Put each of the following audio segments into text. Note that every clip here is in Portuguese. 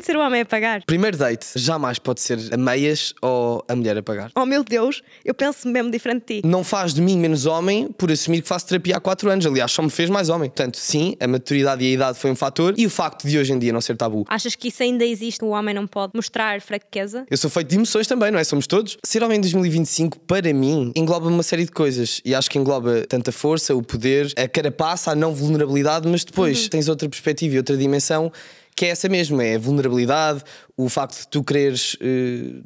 de ser o homem a pagar. Primeiro date jamais pode ser a meias ou a mulher a pagar. Oh meu Deus, eu penso mesmo diferente de ti. Não faz de mim menos homem por assumir que faço terapia há 4 anos. Aliás, só me fez mais homem. Portanto, sim, a maturidade e a idade foi um fator e o facto de hoje em dia não ser tabu. Achas que isso ainda existe? O homem não pode mostrar fraqueza? Eu sou feito de emoções também, não é? Somos todos. Ser homem em 2025, para mim, engloba uma série de coisas. E acho que engloba tanta força, o poder, a carapaça, a não vulnerabilidade, mas depois tens outra perspectiva e outra dimensão que é essa mesmo, é a vulnerabilidade, o facto de tu quereres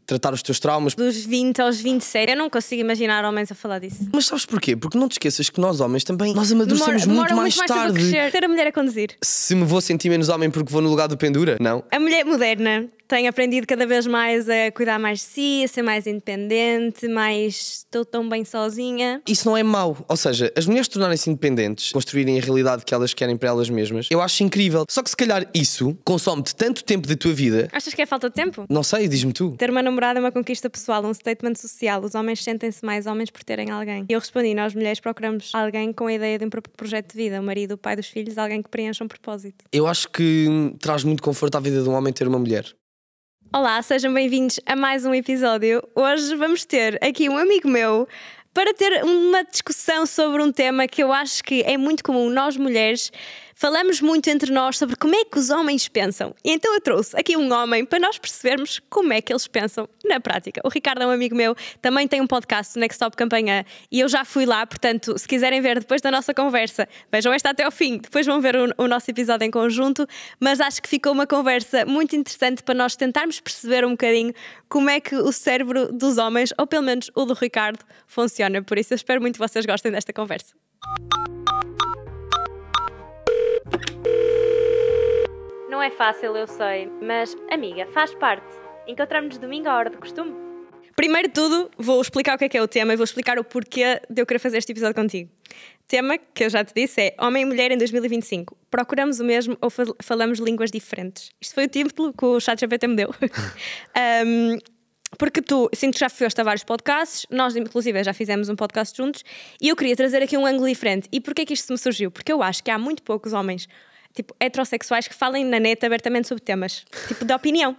tratar os teus traumas. Dos 20 aos 27, eu não consigo imaginar homens a falar disso. Mas sabes porquê? Porque não te esqueças que nós homens também, nós amadurecemos muito mais tarde. Tempo a crescer. Ter a mulher a conduzir. Se me vou sentir menos homem porque vou no lugar do pendura? Não. A mulher moderna tem aprendido cada vez mais a cuidar mais de si, a ser mais independente, mais estou tão bem sozinha. Isso não é mau. Ou seja, as mulheres tornarem-se independentes, construírem a realidade que elas querem para elas mesmas, eu acho incrível. Só que se calhar isso consome-te tanto tempo da tua vida. Achas que é falta de tempo? Não sei, diz-me tu. Ter uma namorada é uma conquista pessoal, um statement social. Os homens sentem-se mais homens por terem alguém. E eu respondi, nós mulheres procuramos alguém com a ideia de um projeto de vida, o marido, o pai dos filhos, alguém que preencha um propósito. Eu acho que traz muito conforto à vida de um homem ter uma mulher. Olá, sejam bem-vindos a mais um episódio. Hoje vamos ter aqui um amigo meu para ter uma discussão sobre um tema que eu acho que é muito comum. Nós mulheres falamos muito entre nós sobre como é que os homens pensam. E então eu trouxe aqui um homem para nós percebermos como é que eles pensam na prática. O Ricardo é um amigo meu, também tem um podcast, o Next Stop Campanhã, e eu já fui lá, portanto, se quiserem ver depois da nossa conversa, vejam esta até ao fim, depois vão ver o nosso episódio em conjunto, mas acho que ficou uma conversa muito interessante para nós tentarmos perceber um bocadinho como é que o cérebro dos homens, ou pelo menos o do Ricardo, funciona. Por isso eu espero muito que vocês gostem desta conversa. Não é fácil, eu sei, mas, amiga, faz parte. Encontramos-nos domingo à hora de costume. Primeiro de tudo, vou explicar o que é o tema e vou explicar o porquê de eu querer fazer este episódio contigo. Tema, que eu já te disse, é Homem e Mulher em 2025. Procuramos o mesmo ou falamos línguas diferentes? Isto foi o título que o ChatGPT me deu. Porque tu, sinto que já foste a vários podcasts, nós inclusive já fizemos um podcast juntos, e eu queria trazer aqui um ângulo diferente. E porquê que isto me surgiu? Porque eu acho que há muito poucos homens tipo heterossexuais que falem na net abertamente sobre temas, tipo de opinião.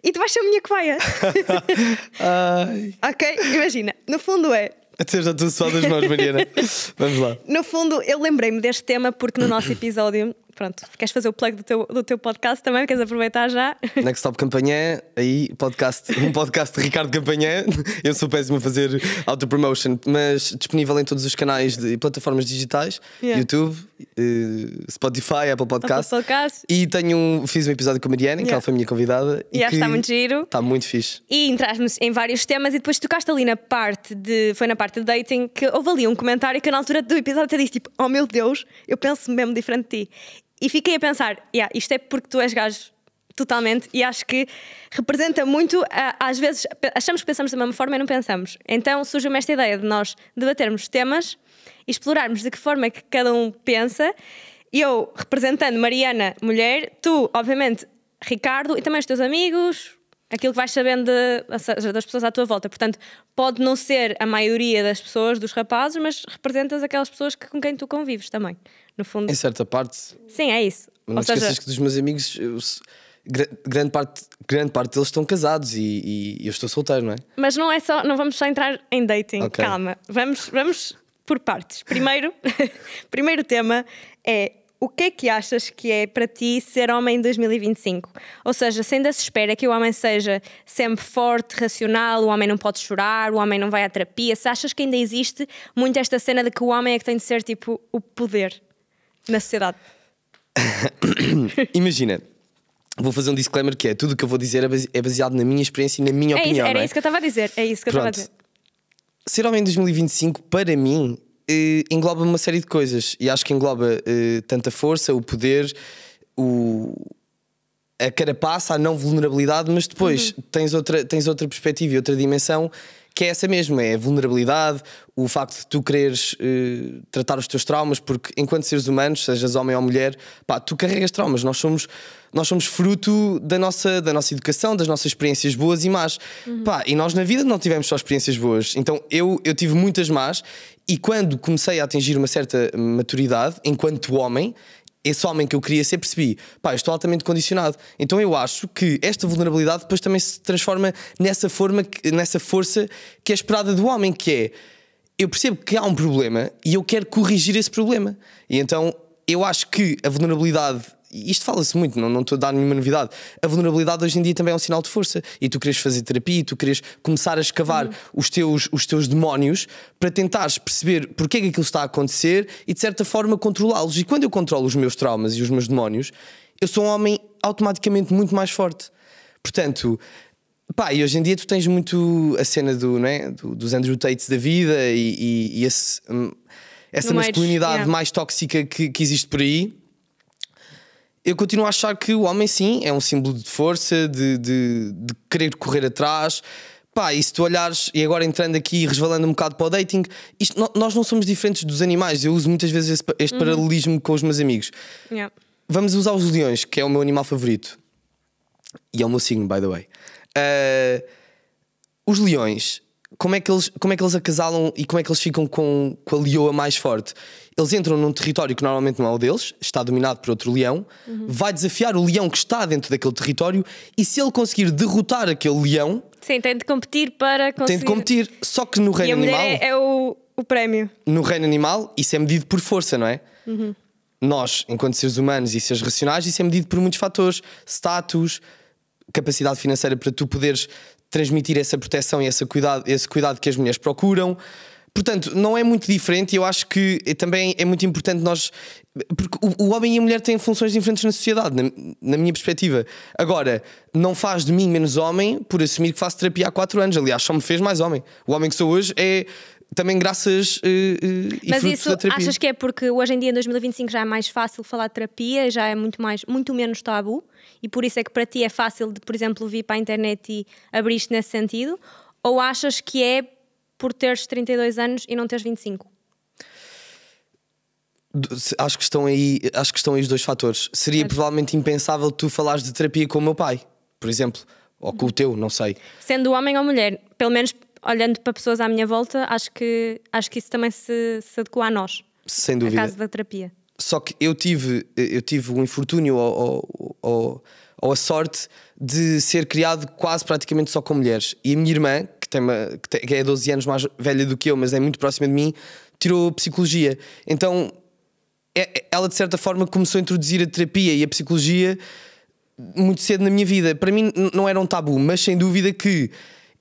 E tu vais ser a minha cobaia. Ok? Imagina, no fundo é... Até já estou suado das mãos, Mariana. Vamos lá. No fundo, eu lembrei-me deste tema porque no nosso episódio... Pronto, queres fazer o plug do teu podcast também? Queres aproveitar já? Next Stop Campanhã, aí um podcast de Ricardo Campanhã. Eu sou péssimo a fazer autopromotion, mas disponível em todos os canais de plataformas digitais, YouTube, Spotify, Apple Podcast. E fiz um episódio com a Mariana, que ela foi a minha convidada. E está muito giro. Está muito fixe. E entramos em vários temas e depois tocaste ali na parte de dating, que houve ali um comentário que eu, na altura do episódio até disse tipo, oh meu Deus, eu penso mesmo diferente de ti. E fiquei a pensar, isto é porque tu és gajo totalmente, e acho que representa muito, às vezes achamos que pensamos da mesma forma e não pensamos. Então surgiu-me esta ideia de nós debatermos temas e explorarmos de que forma é que cada um pensa. Eu representando Mariana, mulher, tu, obviamente, Ricardo, e também os teus amigos, aquilo que vais sabendo das pessoas à tua volta. Portanto, pode não ser a maioria das pessoas, dos rapazes, mas representas aquelas pessoas com quem tu convives também. No fundo. Em certa parte. Sim, é isso. Não te esqueças que dos meus amigos, grande parte deles estão casados e eu estou solteiro, não é? Mas não vamos só entrar em dating, okay. Calma. Vamos por partes. Primeiro tema é: o que é que achas que é para ti ser homem em 2025? Ou seja, se ainda se espera que o homem seja sempre forte, racional, o homem não pode chorar, o homem não vai à terapia, se achas que ainda existe muito esta cena de que o homem é que tem de ser tipo o poder na sociedade? Imagina, vou fazer um disclaimer que é: tudo o que eu vou dizer é baseado na minha experiência e na minha opinião. Era isso que eu estava a dizer. Ser homem em 2025, para mim, engloba uma série de coisas. E acho que engloba tanta força, o poder, a carapaça, a não vulnerabilidade, mas depois tens outra perspectiva e outra dimensão, que é essa mesmo, é a vulnerabilidade, o facto de tu quereres tratar os teus traumas, porque enquanto seres humanos, sejas homem ou mulher, tu carregas traumas. Nós somos fruto da nossa educação, das nossas experiências boas e más. E nós na vida não tivemos só experiências boas. Então eu tive muitas más, e quando comecei a atingir uma certa maturidade enquanto homem, esse homem que eu queria ser, percebi, pá, eu estou altamente condicionado. Então eu acho que esta vulnerabilidade depois também se transforma nessa força que é esperada do homem, que é, eu percebo que há um problema e eu quero corrigir esse problema. E então eu acho que a vulnerabilidade, isto fala-se muito, não estou a dar nenhuma novidade, a vulnerabilidade hoje em dia também é um sinal de força. E tu queres fazer terapia, e tu queres começar a escavar os teus demónios para tentares perceber porque é que aquilo está a acontecer e de certa forma controlá-los. E quando eu controlo os meus traumas e os meus demónios, eu sou um homem automaticamente muito mais forte. Portanto, pá, e hoje em dia tu tens muito a cena dos Andrew Tates da vida e essa masculinidade mais tóxica que existe por aí. Eu continuo a achar que o homem, sim, é um símbolo de força, de querer correr atrás. Pá, e se tu olhares, e agora entrando aqui e resvalando um bocado para o dating, nós não somos diferentes dos animais. Eu uso muitas vezes este paralelismo com os meus amigos. Vamos usar os leões, que é o meu animal favorito. E é o meu signo, by the way. Os leões, como é que eles acasalam e como é que eles ficam com a leoa mais forte? Eles entram num território que normalmente não é o deles, está dominado por outro leão, vai desafiar o leão que está dentro daquele território e se ele conseguir derrotar aquele leão... Sim, tem de competir para conseguir... Tem de competir, só que no reino animal... E a mulher é o prémio. No reino animal isso é medido por força, não é? Nós, enquanto seres humanos e seres racionais, isso é medido por muitos fatores. Status, capacidade financeira para tu poderes transmitir essa proteção e esse cuidado que as mulheres procuram. Portanto, não é muito diferente e eu acho que também é muito importante nós... Porque o homem e a mulher têm funções diferentes na sociedade, na minha perspectiva. Agora, não faz de mim menos homem por assumir que faço terapia há 4 anos. Aliás, só me fez mais homem. O homem que sou hoje é também graças Mas isso achas que é porque hoje em dia, em 2025, já é mais fácil falar de terapia, já é muito menos tabu e por isso é que para ti é fácil de, por exemplo, vir para a internet e abrir-te nesse sentido? Ou achas que é por teres 32 anos e não teres 25? Acho que estão aí os dois fatores. Seria provavelmente impensável tu falares de terapia com o meu pai, por exemplo, ou com o teu, não sei. Sendo homem ou mulher, pelo menos olhando para pessoas à minha volta, acho que isso também se adequa a nós. Sem dúvida. A caso da terapia. Só que eu tive um infortúnio ou a sorte de ser criado quase praticamente só com mulheres. E a minha irmã, que é 12 anos mais velha do que eu, mas é muito próxima de mim, tirou psicologia. Então ela de certa forma começou a introduzir a terapia e a psicologia muito cedo na minha vida. Para mim não era um tabu, mas sem dúvida que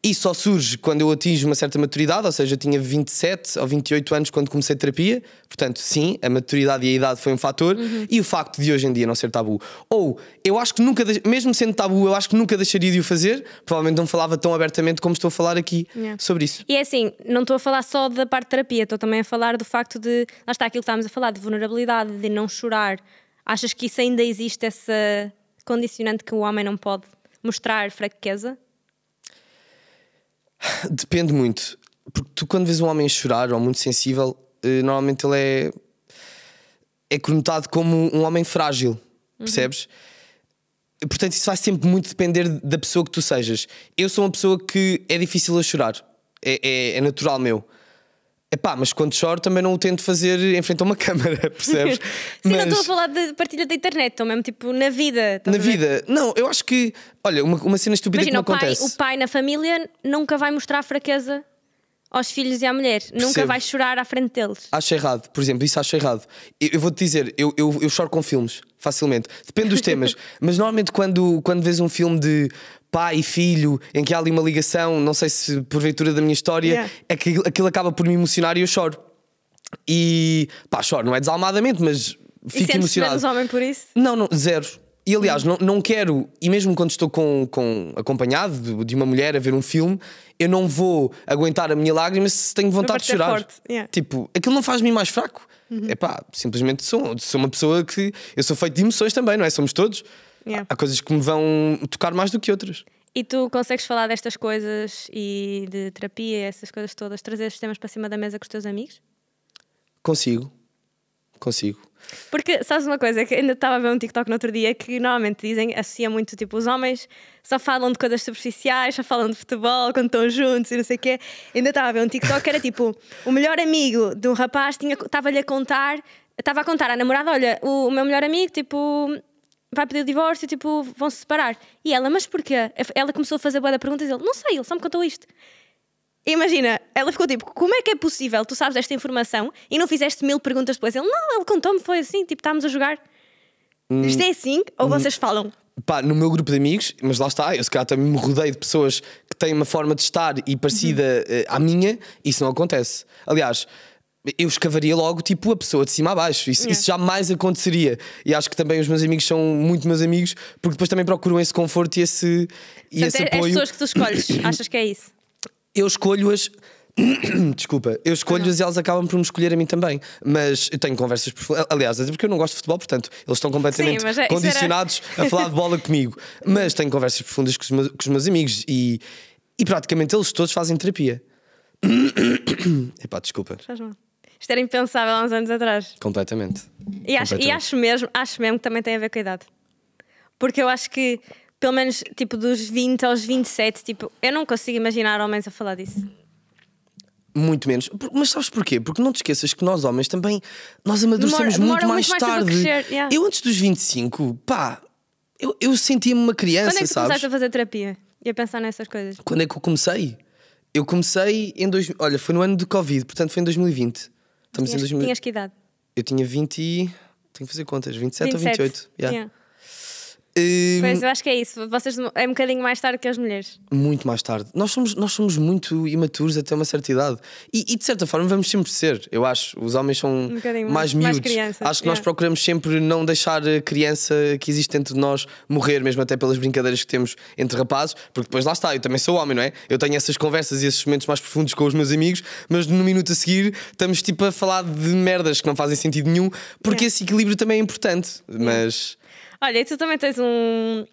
isso só surge quando eu atingo uma certa maturidade, ou seja, eu tinha 27 ou 28 anos quando comecei terapia. Portanto, sim, a maturidade e a idade foi um fator. E o facto de hoje em dia não ser tabu. Ou, eu acho que nunca, mesmo sendo tabu, eu acho que nunca deixaria de o fazer. Provavelmente não falava tão abertamente como estou a falar aqui sobre isso. E é assim, não estou a falar só da parte de terapia, estou também a falar do facto de, lá está aquilo que estávamos a falar, de vulnerabilidade, de não chorar. Achas que isso ainda existe, essa condicionante que o homem não pode mostrar fraqueza? Depende muito. Porque tu quando vês um homem chorar ou muito sensível, normalmente ele é conotado como um homem frágil, percebes? Portanto isso vai sempre muito depender da pessoa que tu sejas. Eu sou uma pessoa que é difícil a chorar, é natural meu. Epá, mas quando choro também não o tento fazer em frente a uma câmara, percebes? Sim, mas... não estou a falar de partilha da internet, estou mesmo tipo na vida. Na vida, não, eu acho que, olha, uma cena estúpida. Imagina, que me acontece. O pai na família nunca vai mostrar fraqueza aos filhos e à mulher. Percebo. Nunca vai chorar à frente deles. Acho errado, por exemplo, isso acho errado. Eu vou-te dizer, eu choro com filmes, facilmente. Depende dos temas. Mas normalmente quando vês um filme de pai e filho, em que há ali uma ligação, não sei se porventura da minha história, é que aquilo acaba por me emocionar e eu choro. E pá, choro, não é desalmadamente, mas fico emocionado. E homem por isso? Não, zero. E aliás, não quero, e mesmo quando estou acompanhado de uma mulher a ver um filme, eu não vou aguentar a minha lágrima se tenho vontade de chorar. Tipo, aquilo não faz-me mais fraco. Epá, simplesmente sou uma pessoa que... Eu sou feito de emoções também, não é? Somos todos. Há coisas que me vão tocar mais do que outras. E tu consegues falar destas coisas e de terapia, essas coisas todas, trazer estes temas para cima da mesa com os teus amigos? Consigo. Porque, sabes uma coisa, que ainda estava a ver um TikTok no outro dia que normalmente dizem, associa muito, tipo, os homens só falam de coisas superficiais, só falam de futebol quando estão juntos e não sei o quê. Ainda estava a ver um TikTok que era tipo, o melhor amigo de um rapaz estava-lhe a contar estava a contar à namorada: olha, o meu melhor amigo, tipo, vai pedir o divórcio, tipo, vão-se separar. E ela: mas porquê? Ela começou a fazer boa da perguntas e ele: não sei, ele só me contou isto. Imagina, ela ficou tipo: como é que é possível? Tu sabes esta informação e não fizeste 1000 perguntas depois? Ele: não, ele contou-me, foi assim, tipo, estávamos a jogar. Isto é assim? Ou vocês falam? Pá, no meu grupo de amigos, mas lá está, eu se calhar também me rodeio de pessoas que têm uma forma de estar e parecida à minha, isso não acontece. Aliás, eu escavaria logo tipo a pessoa de cima a baixo, isso jamais aconteceria. E acho que também os meus amigos são muito meus amigos, porque depois também procuram esse conforto e esse Portanto, apoio. as pessoas que tu escolhes, achas que é isso? Eu escolho-as. Desculpa, eu escolho-as e elas acabam por me escolher a mim também. Mas eu tenho conversas profundas. Aliás, até porque eu não gosto de futebol, portanto, eles estão completamente condicionados a falar de bola comigo. Mas tenho conversas profundas com os meus amigos e praticamente eles todos fazem terapia. Epá, desculpa. Isto era impensável há uns anos atrás. Completamente. E acho mesmo que também tem a ver com a idade. Porque eu acho que, pelo menos, tipo, dos 20 aos 27, tipo, eu não consigo imaginar homens a falar disso. Muito menos. Mas sabes porquê? Porque não te esqueças que nós homens também nós amadurecemos muito mais tarde. Eu antes dos 25, pá, eu sentia-me uma criança, sabes? Quando é que tu sabes? começaste a fazer terapia e a pensar nessas coisas? Quando é que eu comecei? Eu comecei olha, foi no ano do Covid, portanto foi em 2020. Estamos em 2000. Tinhas que idade? Eu tinha 20 e... Tenho que fazer contas, 27 ou 28. Yeah. Pois, eu acho que é isso. Vocês é um bocadinho mais tarde que as mulheres. Muito mais tarde. Nós somos muito imaturos até uma certa idade. E de certa forma vamos sempre ser. Eu acho. Os homens são mais miúdos. Crianças. Acho que nós procuramos sempre não deixar a criança que existe dentro de nós morrer, mesmo até pelas brincadeiras que temos entre rapazes. Porque depois lá está, eu também sou homem, não é? Eu tenho essas conversas e esses momentos mais profundos com os meus amigos, mas no minuto a seguir estamos tipo a falar de merdas que não fazem sentido nenhum, porque esse equilíbrio também é importante. Mas... Olha, e tu também tens um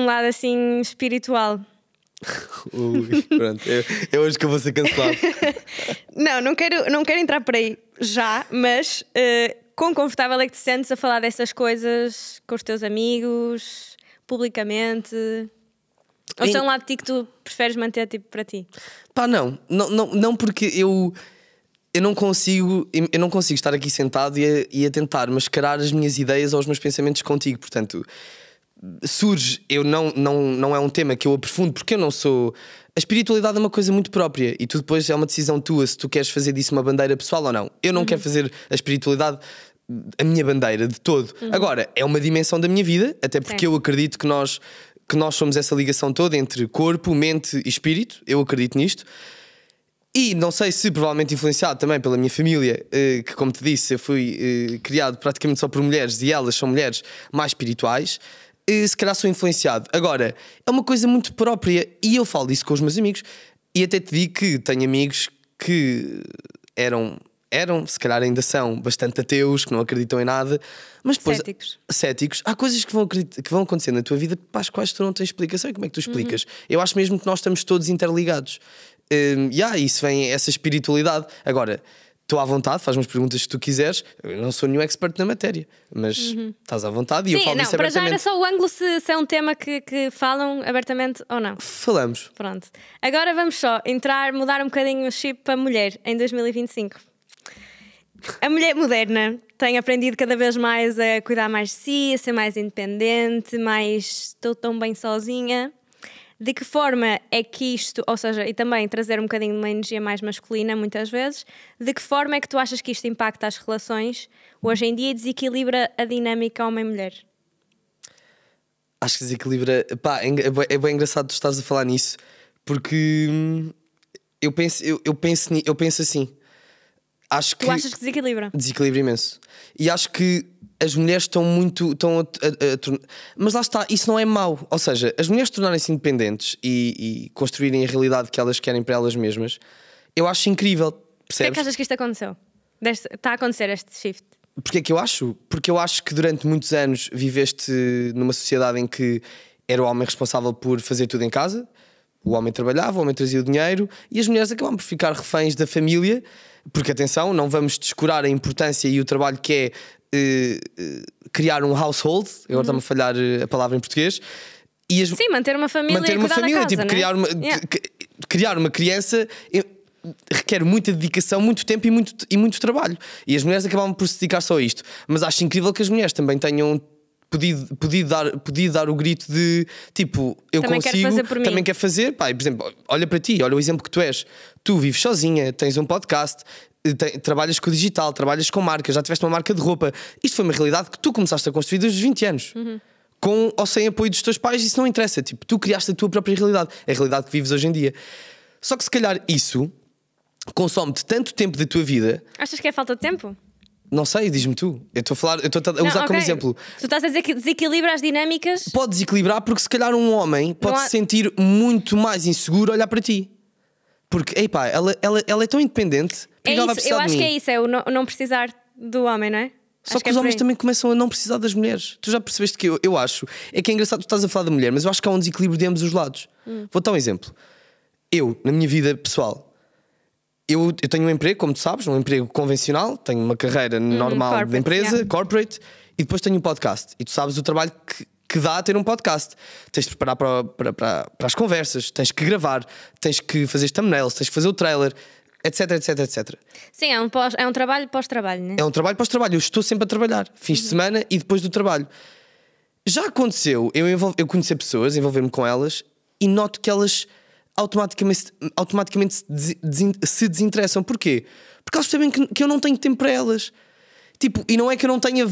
lado assim espiritual. Pronto, é hoje que eu vou ser cancelado. não quero entrar por aí já, mas quão confortável é que te sentes a falar dessas coisas com os teus amigos, publicamente? Ou se é um lado de ti que tu preferes manter tipo para ti? Pá, não porque eu não consigo estar aqui sentado e a tentar mascarar as minhas ideias ou os meus pensamentos contigo. Portanto, surge, não é um tema que eu aprofundo, porque eu não sou... A espiritualidade é uma coisa muito própria e tu depois é uma decisão tua se tu queres fazer disso uma bandeira pessoal ou não. Eu não quero fazer a espiritualidade a minha bandeira de todo. Agora, é uma dimensão da minha vida, até porque eu acredito que nós somos essa ligação toda entre corpo, mente e espírito. Eu acredito nisto. E não sei se provavelmente influenciado também pela minha família, que como te disse, eu fui criado praticamente só por mulheres e elas são mulheres mais espirituais, se calhar sou influenciado. Agora, é uma coisa muito própria e eu falo disso com os meus amigos e até te digo que tenho amigos que eram, se calhar ainda são, bastante ateus, que não acreditam em nada, mas depois... Céticos. Há coisas que vão acontecer na tua vida para as quais tu não tens explicação. E como é que tu explicas? Eu acho mesmo que nós estamos todos interligados. Isso vem, essa espiritualidade. Agora, estou à vontade, faz-me as perguntas que tu quiseres. Eu não sou nenhum expert na matéria, mas estás à vontade e eu falo disso abertamente. Para já era só o ângulo se é um tema que falam abertamente ou não. Falamos. Pronto. Agora vamos só mudar um bocadinho o chip para a mulher em 2025. A mulher moderna tem aprendido cada vez mais a cuidar mais de si, a ser mais independente, estou tão bem sozinha. De que forma é que isto, ou seja, e também trazer um bocadinho de uma energia mais masculina muitas vezes, de que forma é que tu achas que isto impacta as relações hoje em dia e desequilibra a dinâmica homem-mulher? Acho que desequilibra... Pá, é bem engraçado tu estares a falar nisso, porque eu penso assim. Acho que... Tu achas que desequilibra? Desequilibra imenso. E acho que as mulheres estão mas lá está, isso não é mau. Ou seja, as mulheres tornarem-se independentes e construírem a realidade que elas querem para elas mesmas, eu acho incrível, percebes? Porquê é que achas que isto aconteceu? Está a acontecer este shift? Porquê é que eu acho? Porque eu acho que durante muitos anos viveste numa sociedade em que era o homem responsável por fazer tudo em casa, o homem trabalhava, o homem trazia o dinheiro e as mulheres acabavam por ficar reféns da família. Porque atenção, não vamos descurar a importância e o trabalho que é criar um household. Agora está-me a falhar a palavra em português. Sim, manter uma família e cuidar da casa, tipo, né? criar uma criança. requer muita dedicação, muito tempo e muito trabalho. E as mulheres acabavam por se dedicar só a isto. Mas acho incrível que as mulheres também tenham podido dar o grito de tipo, eu também consigo, quero fazer por mim. também quero fazer. Pá, por exemplo, olha para ti, olha o exemplo que tu és. Tu vives sozinha, tens um podcast, trabalhas com o digital, trabalhas com marcas, já tiveste uma marca de roupa. Isto foi uma realidade que tu começaste a construir desde os 20 anos. Com ou sem apoio dos teus pais, isso não interessa. Tipo, tu criaste a tua própria realidade. É a realidade que vives hoje em dia. Só que se calhar isso consome-te tanto tempo da tua vida. Achas que é falta de tempo? Não sei, diz-me tu. Eu estou a usar como exemplo. Tu estás a dizer que desequilibra as dinâmicas. Pode desequilibrar porque se calhar um homem pode se sentir muito mais inseguro a olhar para ti. Porque, epá, ela é tão independente. É ela vai isso, precisar eu de acho mim. que é isso, é o não precisar do homem, não é? Só Acho que é os por homens aí. também começam a não precisar das mulheres. Tu já percebeste que eu acho. É que é engraçado, tu estás a falar da mulher, mas eu acho que há um desequilíbrio de ambos os lados. Vou dar um exemplo. Eu, na minha vida pessoal, eu tenho um emprego, como tu sabes, um emprego convencional, tenho uma carreira normal corporate, de empresa, corporate, e depois tenho um podcast. E tu sabes o trabalho que dá a ter um podcast. Tens de preparar para as conversas, tens que gravar, tens que fazer thumbnails, tens que fazer o trailer, etc, etc, etc. Sim, é um trabalho pós-trabalho, não é? É um trabalho pós-trabalho, eu estou sempre a trabalhar, fins de semana e depois do trabalho. Já aconteceu eu conhecer pessoas, envolver-me com elas e noto que elas automaticamente se desinteressam. Porquê? Porque elas percebem que eu não tenho tempo para elas. Tipo, e não é que eu não tenha.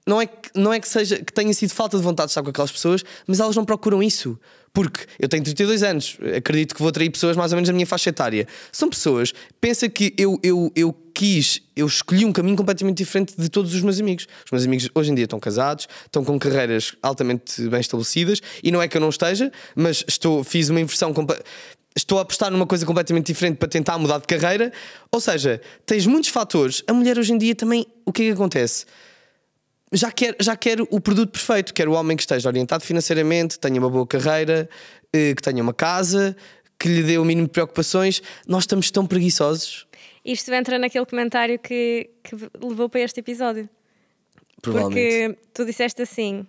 Não é que seja que tenha sido falta de vontade de estar com aquelas pessoas, mas elas não procuram isso. Porque eu tenho 32 anos, acredito que vou atrair pessoas mais ou menos da minha faixa etária. São pessoas, pensa que eu escolhi um caminho completamente diferente de todos os meus amigos. Os meus amigos hoje em dia estão casados, estão com carreiras altamente bem estabelecidas, e não é que eu não esteja, mas fiz uma inversão estou a apostar numa coisa completamente diferente para tentar mudar de carreira. Ou seja, tens muitos fatores. A mulher hoje em dia também, o que é que acontece? Já quer o produto perfeito. Quer o homem que esteja orientado financeiramente, tenha uma boa carreira, que tenha uma casa, que lhe dê o mínimo de preocupações. Nós estamos tão preguiçosos. Isto entra naquele comentário que levou para este episódio. Provavelmente. Porque tu disseste assim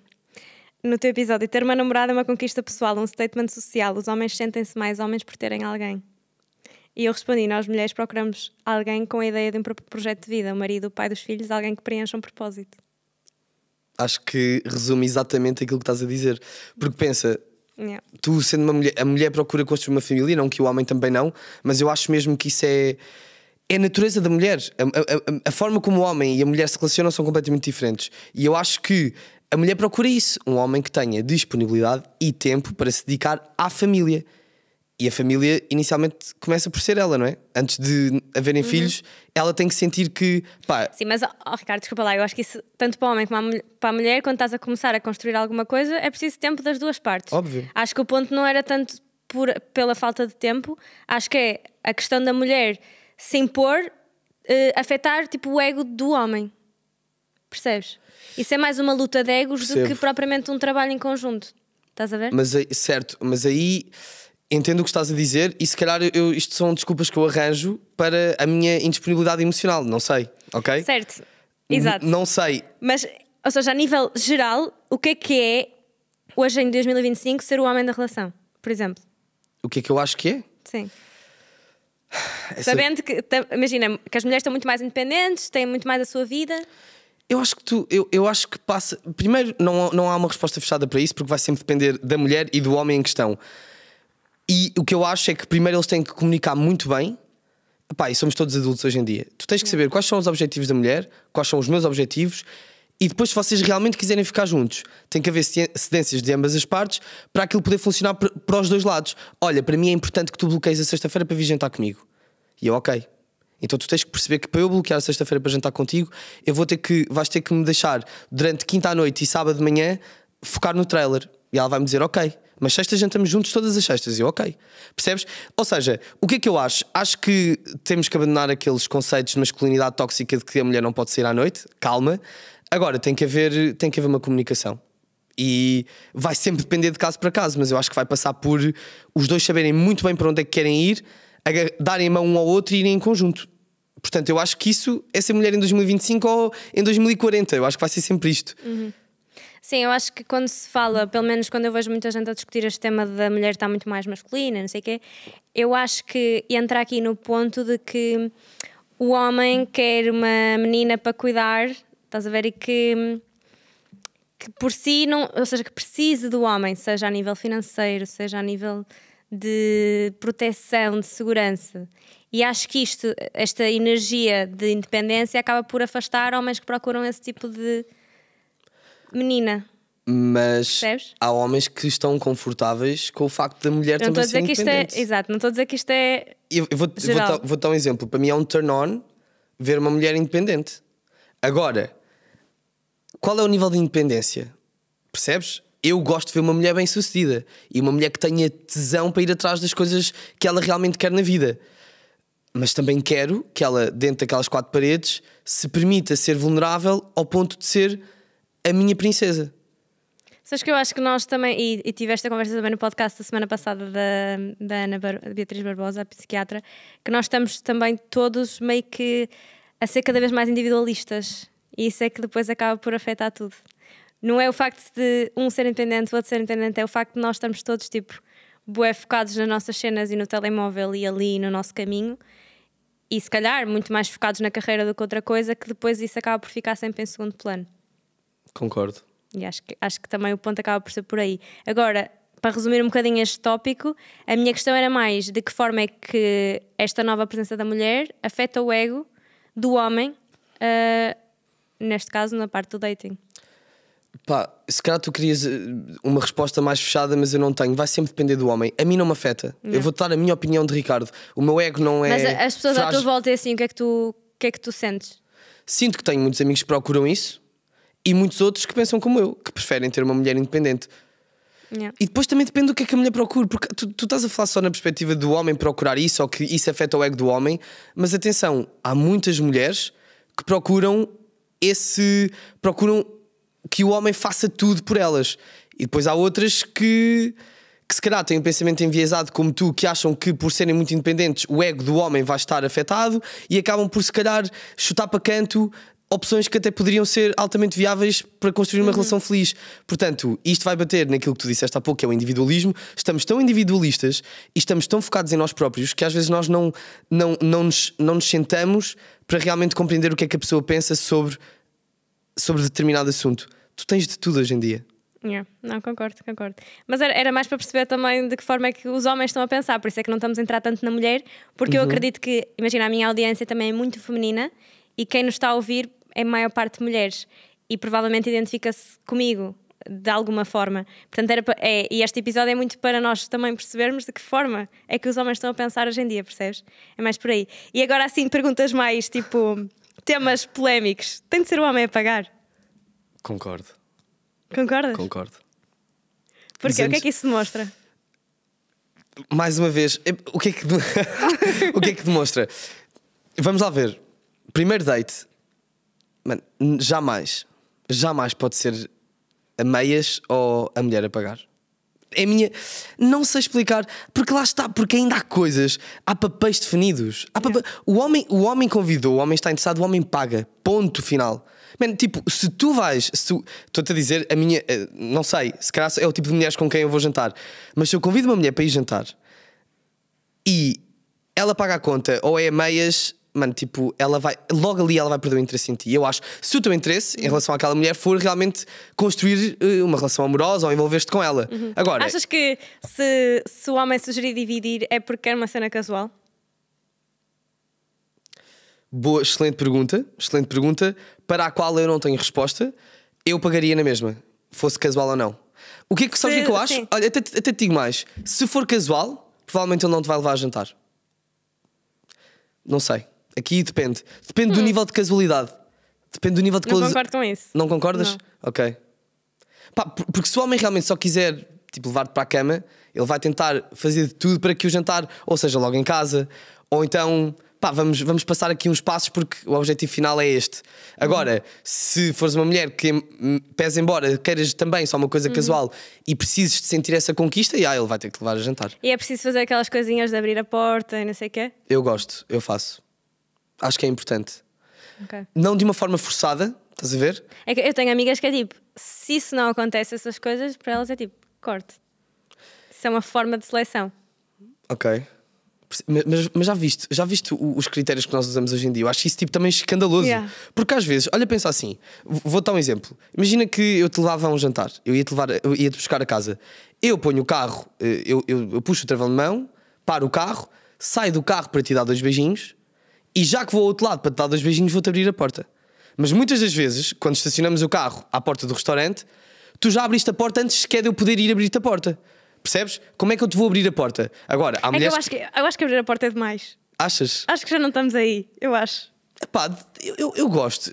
no teu episódio: ter uma namorada é uma conquista pessoal, um statement social. Os homens sentem-se mais homens por terem alguém. E eu respondi: nós mulheres procuramos alguém com a ideia de um projeto de vida, o marido, o pai dos filhos, alguém que preencha um propósito. Acho que resume exatamente aquilo que estás a dizer. Porque pensa, tu sendo uma mulher, a mulher procura construir uma família, não que o homem também não, mas eu acho mesmo que isso é a natureza da mulher. A forma como o homem e a mulher se relacionam são completamente diferentes. E eu acho que a mulher procura isso, um homem que tenha disponibilidade e tempo para se dedicar à família. E a família inicialmente começa por ser ela, não é? Antes de haverem filhos, ela tem que sentir que... Pá, sim, mas Ricardo, desculpa lá, eu acho que isso, tanto para o homem como para a mulher, quando estás a começar a construir alguma coisa, é preciso tempo das duas partes. Óbvio. Acho que o ponto não era tanto pela falta de tempo, acho que é a questão da mulher se impor, afetar tipo o ego do homem. Percebes? Isso é mais uma luta de egos do que propriamente um trabalho em conjunto. Estás a ver? Certo, mas aí... Entendo o que estás a dizer e se calhar isto são desculpas que eu arranjo para a minha indisponibilidade emocional, não sei, ok? Certo, exato. Não sei. Mas, ou seja, a nível geral, o que é hoje em 2025 ser o homem da relação, por exemplo? O que é que eu acho que é? Sim. Sabendo que, imagina, que as mulheres estão muito mais independentes, têm muito mais a sua vida. Eu acho que eu acho que passa... Primeiro, não há uma resposta fechada para isso, porque vai sempre depender da mulher e do homem em questão. E o que eu acho é que primeiro eles têm que comunicar muito bem. Epá, e somos todos adultos hoje em dia. Tu tens que saber quais são os objetivos da mulher, quais são os meus objetivos, e depois, se vocês realmente quiserem ficar juntos, tem que haver cedências de ambas as partes para aquilo poder funcionar para os dois lados. Olha, para mim é importante que tu bloqueies a sexta-feira para vir jantar comigo. E eu, ok. Então tu tens que perceber que para eu bloquear a sexta-feira para jantar contigo, vais ter que me deixar durante quinta à noite e sábado de manhã focar no trailer. E ela vai-me dizer, ok, mas sexta jantamos juntos todas as sextas. E eu, ok. Percebes? Ou seja, o que é que eu acho? Acho que temos que abandonar aqueles conceitos de masculinidade tóxica de que a mulher não pode sair à noite. Calma. Agora, tem que haver uma comunicação. E vai sempre depender de caso para caso, mas eu acho que vai passar por os dois saberem muito bem para onde é que querem ir, darem a mão um ao outro e irem em conjunto. Portanto, eu acho que isso é ser mulher em 2025 ou em 2040. Eu acho que vai ser sempre isto. Sim, eu acho que quando se fala, pelo menos quando eu vejo muita gente a discutir este tema da mulher estar muito mais masculina, não sei o quê, eu acho que entra aqui no ponto de que o homem quer uma menina para cuidar, estás a ver, e que por si não, ou seja, que precise do homem, seja a nível financeiro, seja a nível de proteção, de segurança. E acho que esta energia de independência acaba por afastar homens que procuram esse tipo de menina. Mas percebes? há homens que estão confortáveis com o facto da mulher Não estou também a ser dizer que isto independente. é. Exato, não estou a dizer que isto é. Eu geral. vou dar um exemplo. Para mim é um turn-on ver uma mulher independente. Agora, qual é o nível de independência? Percebes? Eu gosto de ver uma mulher bem-sucedida e uma mulher que tenha tesão para ir atrás das coisas que ela realmente quer na vida. Mas também quero que ela, dentro daquelas 4 paredes, se permita ser vulnerável ao ponto de ser a minha princesa. Sabes que eu acho que nós também, e tive esta conversa também no podcast da semana passada da Ana Beatriz Barbosa, a psiquiatra, que nós estamos também todos meio que a ser cada vez mais individualistas. E isso é que depois acaba por afetar tudo. Não é o facto de um ser independente, o outro ser independente, é o facto de nós estarmos todos tipo bué focados nas nossas cenas e no telemóvel e ali no nosso caminho. E se calhar muito mais focados na carreira do que outra coisa, que depois isso acaba por ficar sempre em segundo plano. Concordo. E acho que também o ponto acaba por ser por aí. Agora, para resumir um bocadinho este tópico, a minha questão era mais de que forma é que esta nova presença da mulher afeta o ego do homem, neste caso na parte do dating. Pá, se calhar tu querias uma resposta mais fechada, mas eu não tenho. Vai sempre depender do homem. A mim não me afeta. Não. Eu vou-te dar a minha opinião de Ricardo. O meu ego não é. Mas as pessoas à frágil. tua volta é assim, o que é que tu sentes? Sinto que tenho muitos amigos que procuram isso e muitos outros que pensam como eu, que preferem ter uma mulher independente. Yeah. E depois também depende do que é que a mulher procura, porque tu estás a falar só na perspectiva do homem procurar isso ou que isso afeta o ego do homem, mas atenção, há muitas mulheres que procuram que o homem faça tudo por elas. E depois há outras que se calhar têm um pensamento enviesado como tu, que acham que por serem muito independentes o ego do homem vai estar afetado e acabam por se calhar chutar para canto opções que até poderiam ser altamente viáveis para construir uma relação feliz. Portanto, isto vai bater naquilo que tu disseste há pouco, que é o individualismo. Estamos tão individualistas e estamos tão focados em nós próprios que às vezes nós não nos sentamos para realmente compreender o que é que a pessoa pensa sobre determinado assunto. Tu tens de tudo hoje em dia. Yeah. Não, concordo. Mas era mais para perceber também de que forma é que os homens estão a pensar, por isso é que não estamos a entrar tanto na mulher, porque eu acredito que, imagina, a minha audiência também é muito feminina e quem nos está a ouvir é a maior parte de mulheres e provavelmente identifica-se comigo de alguma forma. Portanto, e este episódio é muito para nós também percebermos de que forma é que os homens estão a pensar hoje em dia, percebes? É mais por aí. E agora assim, perguntas mais tipo temas polémicos. Tem de ser o homem a pagar? Concordo. Concordas? Concordo. Porquê? O que é que isso demonstra? Mais uma vez, o que é que o que é que demonstra? Vamos lá ver. Primeiro date, mano, jamais pode ser a meias ou a mulher a pagar. É minha. Não sei explicar, porque lá está, porque ainda há coisas, há papéis definidos. O homem convidou, o homem está interessado, o homem paga. Ponto final. Man, tipo, se tu vais, estou-te a dizer, a minha, não sei, se calhar é o tipo de mulheres com quem eu vou jantar, mas se eu convido uma mulher para ir jantar e ela paga a conta ou é a meias, mano, tipo, logo ali ela vai perder o interesse em ti. Eu acho, se o teu interesse em relação àquela mulher for realmente construir uma relação amorosa ou envolver-te com ela. Agora, achas que se o homem sugerir dividir é porque quer uma cena casual? boa, excelente pergunta, para a qual eu não tenho resposta. Eu pagaria na mesma, fosse casual ou não. Sabes o que é que eu acho? Sim. Olha, até te digo mais. Se for casual, provavelmente ele não te vai levar a jantar. Não sei. Aqui depende. Depende do nível de casualidade. Depende do nível de Não concordo com isso. Não concordas? Não. Ok. Pá, porque se o homem realmente só quiser tipo, levar-te para a cama, ele vai tentar fazer de tudo para que o jantar, ou seja, logo em casa, ou então, pá, vamos passar aqui uns passos porque o objetivo final é este. Agora, se fores uma mulher que pese embora, queiras também só uma coisa casual e precises de sentir essa conquista, ele vai ter que te levar a jantar. E é preciso fazer aquelas coisinhas de abrir a porta e não sei o quê? Eu gosto, eu faço. Acho que é importante. Okay. Não de uma forma forçada, estás a ver? É que eu tenho amigas que é tipo, se isso não acontece, essas coisas, para elas é tipo, corte. Isso é uma forma de seleção. Ok. Mas já viste os critérios que nós usamos hoje em dia? Eu acho isso tipo também escandaloso. Yeah. Porque às vezes, olha, pensa assim, vou dar um exemplo. Imagina que eu te levava a um jantar, eu ia-te buscar a casa. Eu ponho o carro, eu puxo o travão de mão, paro o carro, saio do carro para te dar 2 beijinhos e já que vou ao outro lado para te dar 2 beijinhos vou-te abrir a porta. Mas muitas das vezes, quando estacionamos o carro à porta do restaurante, tu já abriste a porta antes sequer de eu poder ir abrir-te a porta. Percebes? Como é que eu te vou abrir a porta? Agora, há mulheres... eu acho que abrir a porta é demais. Achas? Acho que já não estamos aí, eu acho. Epá, eu gosto.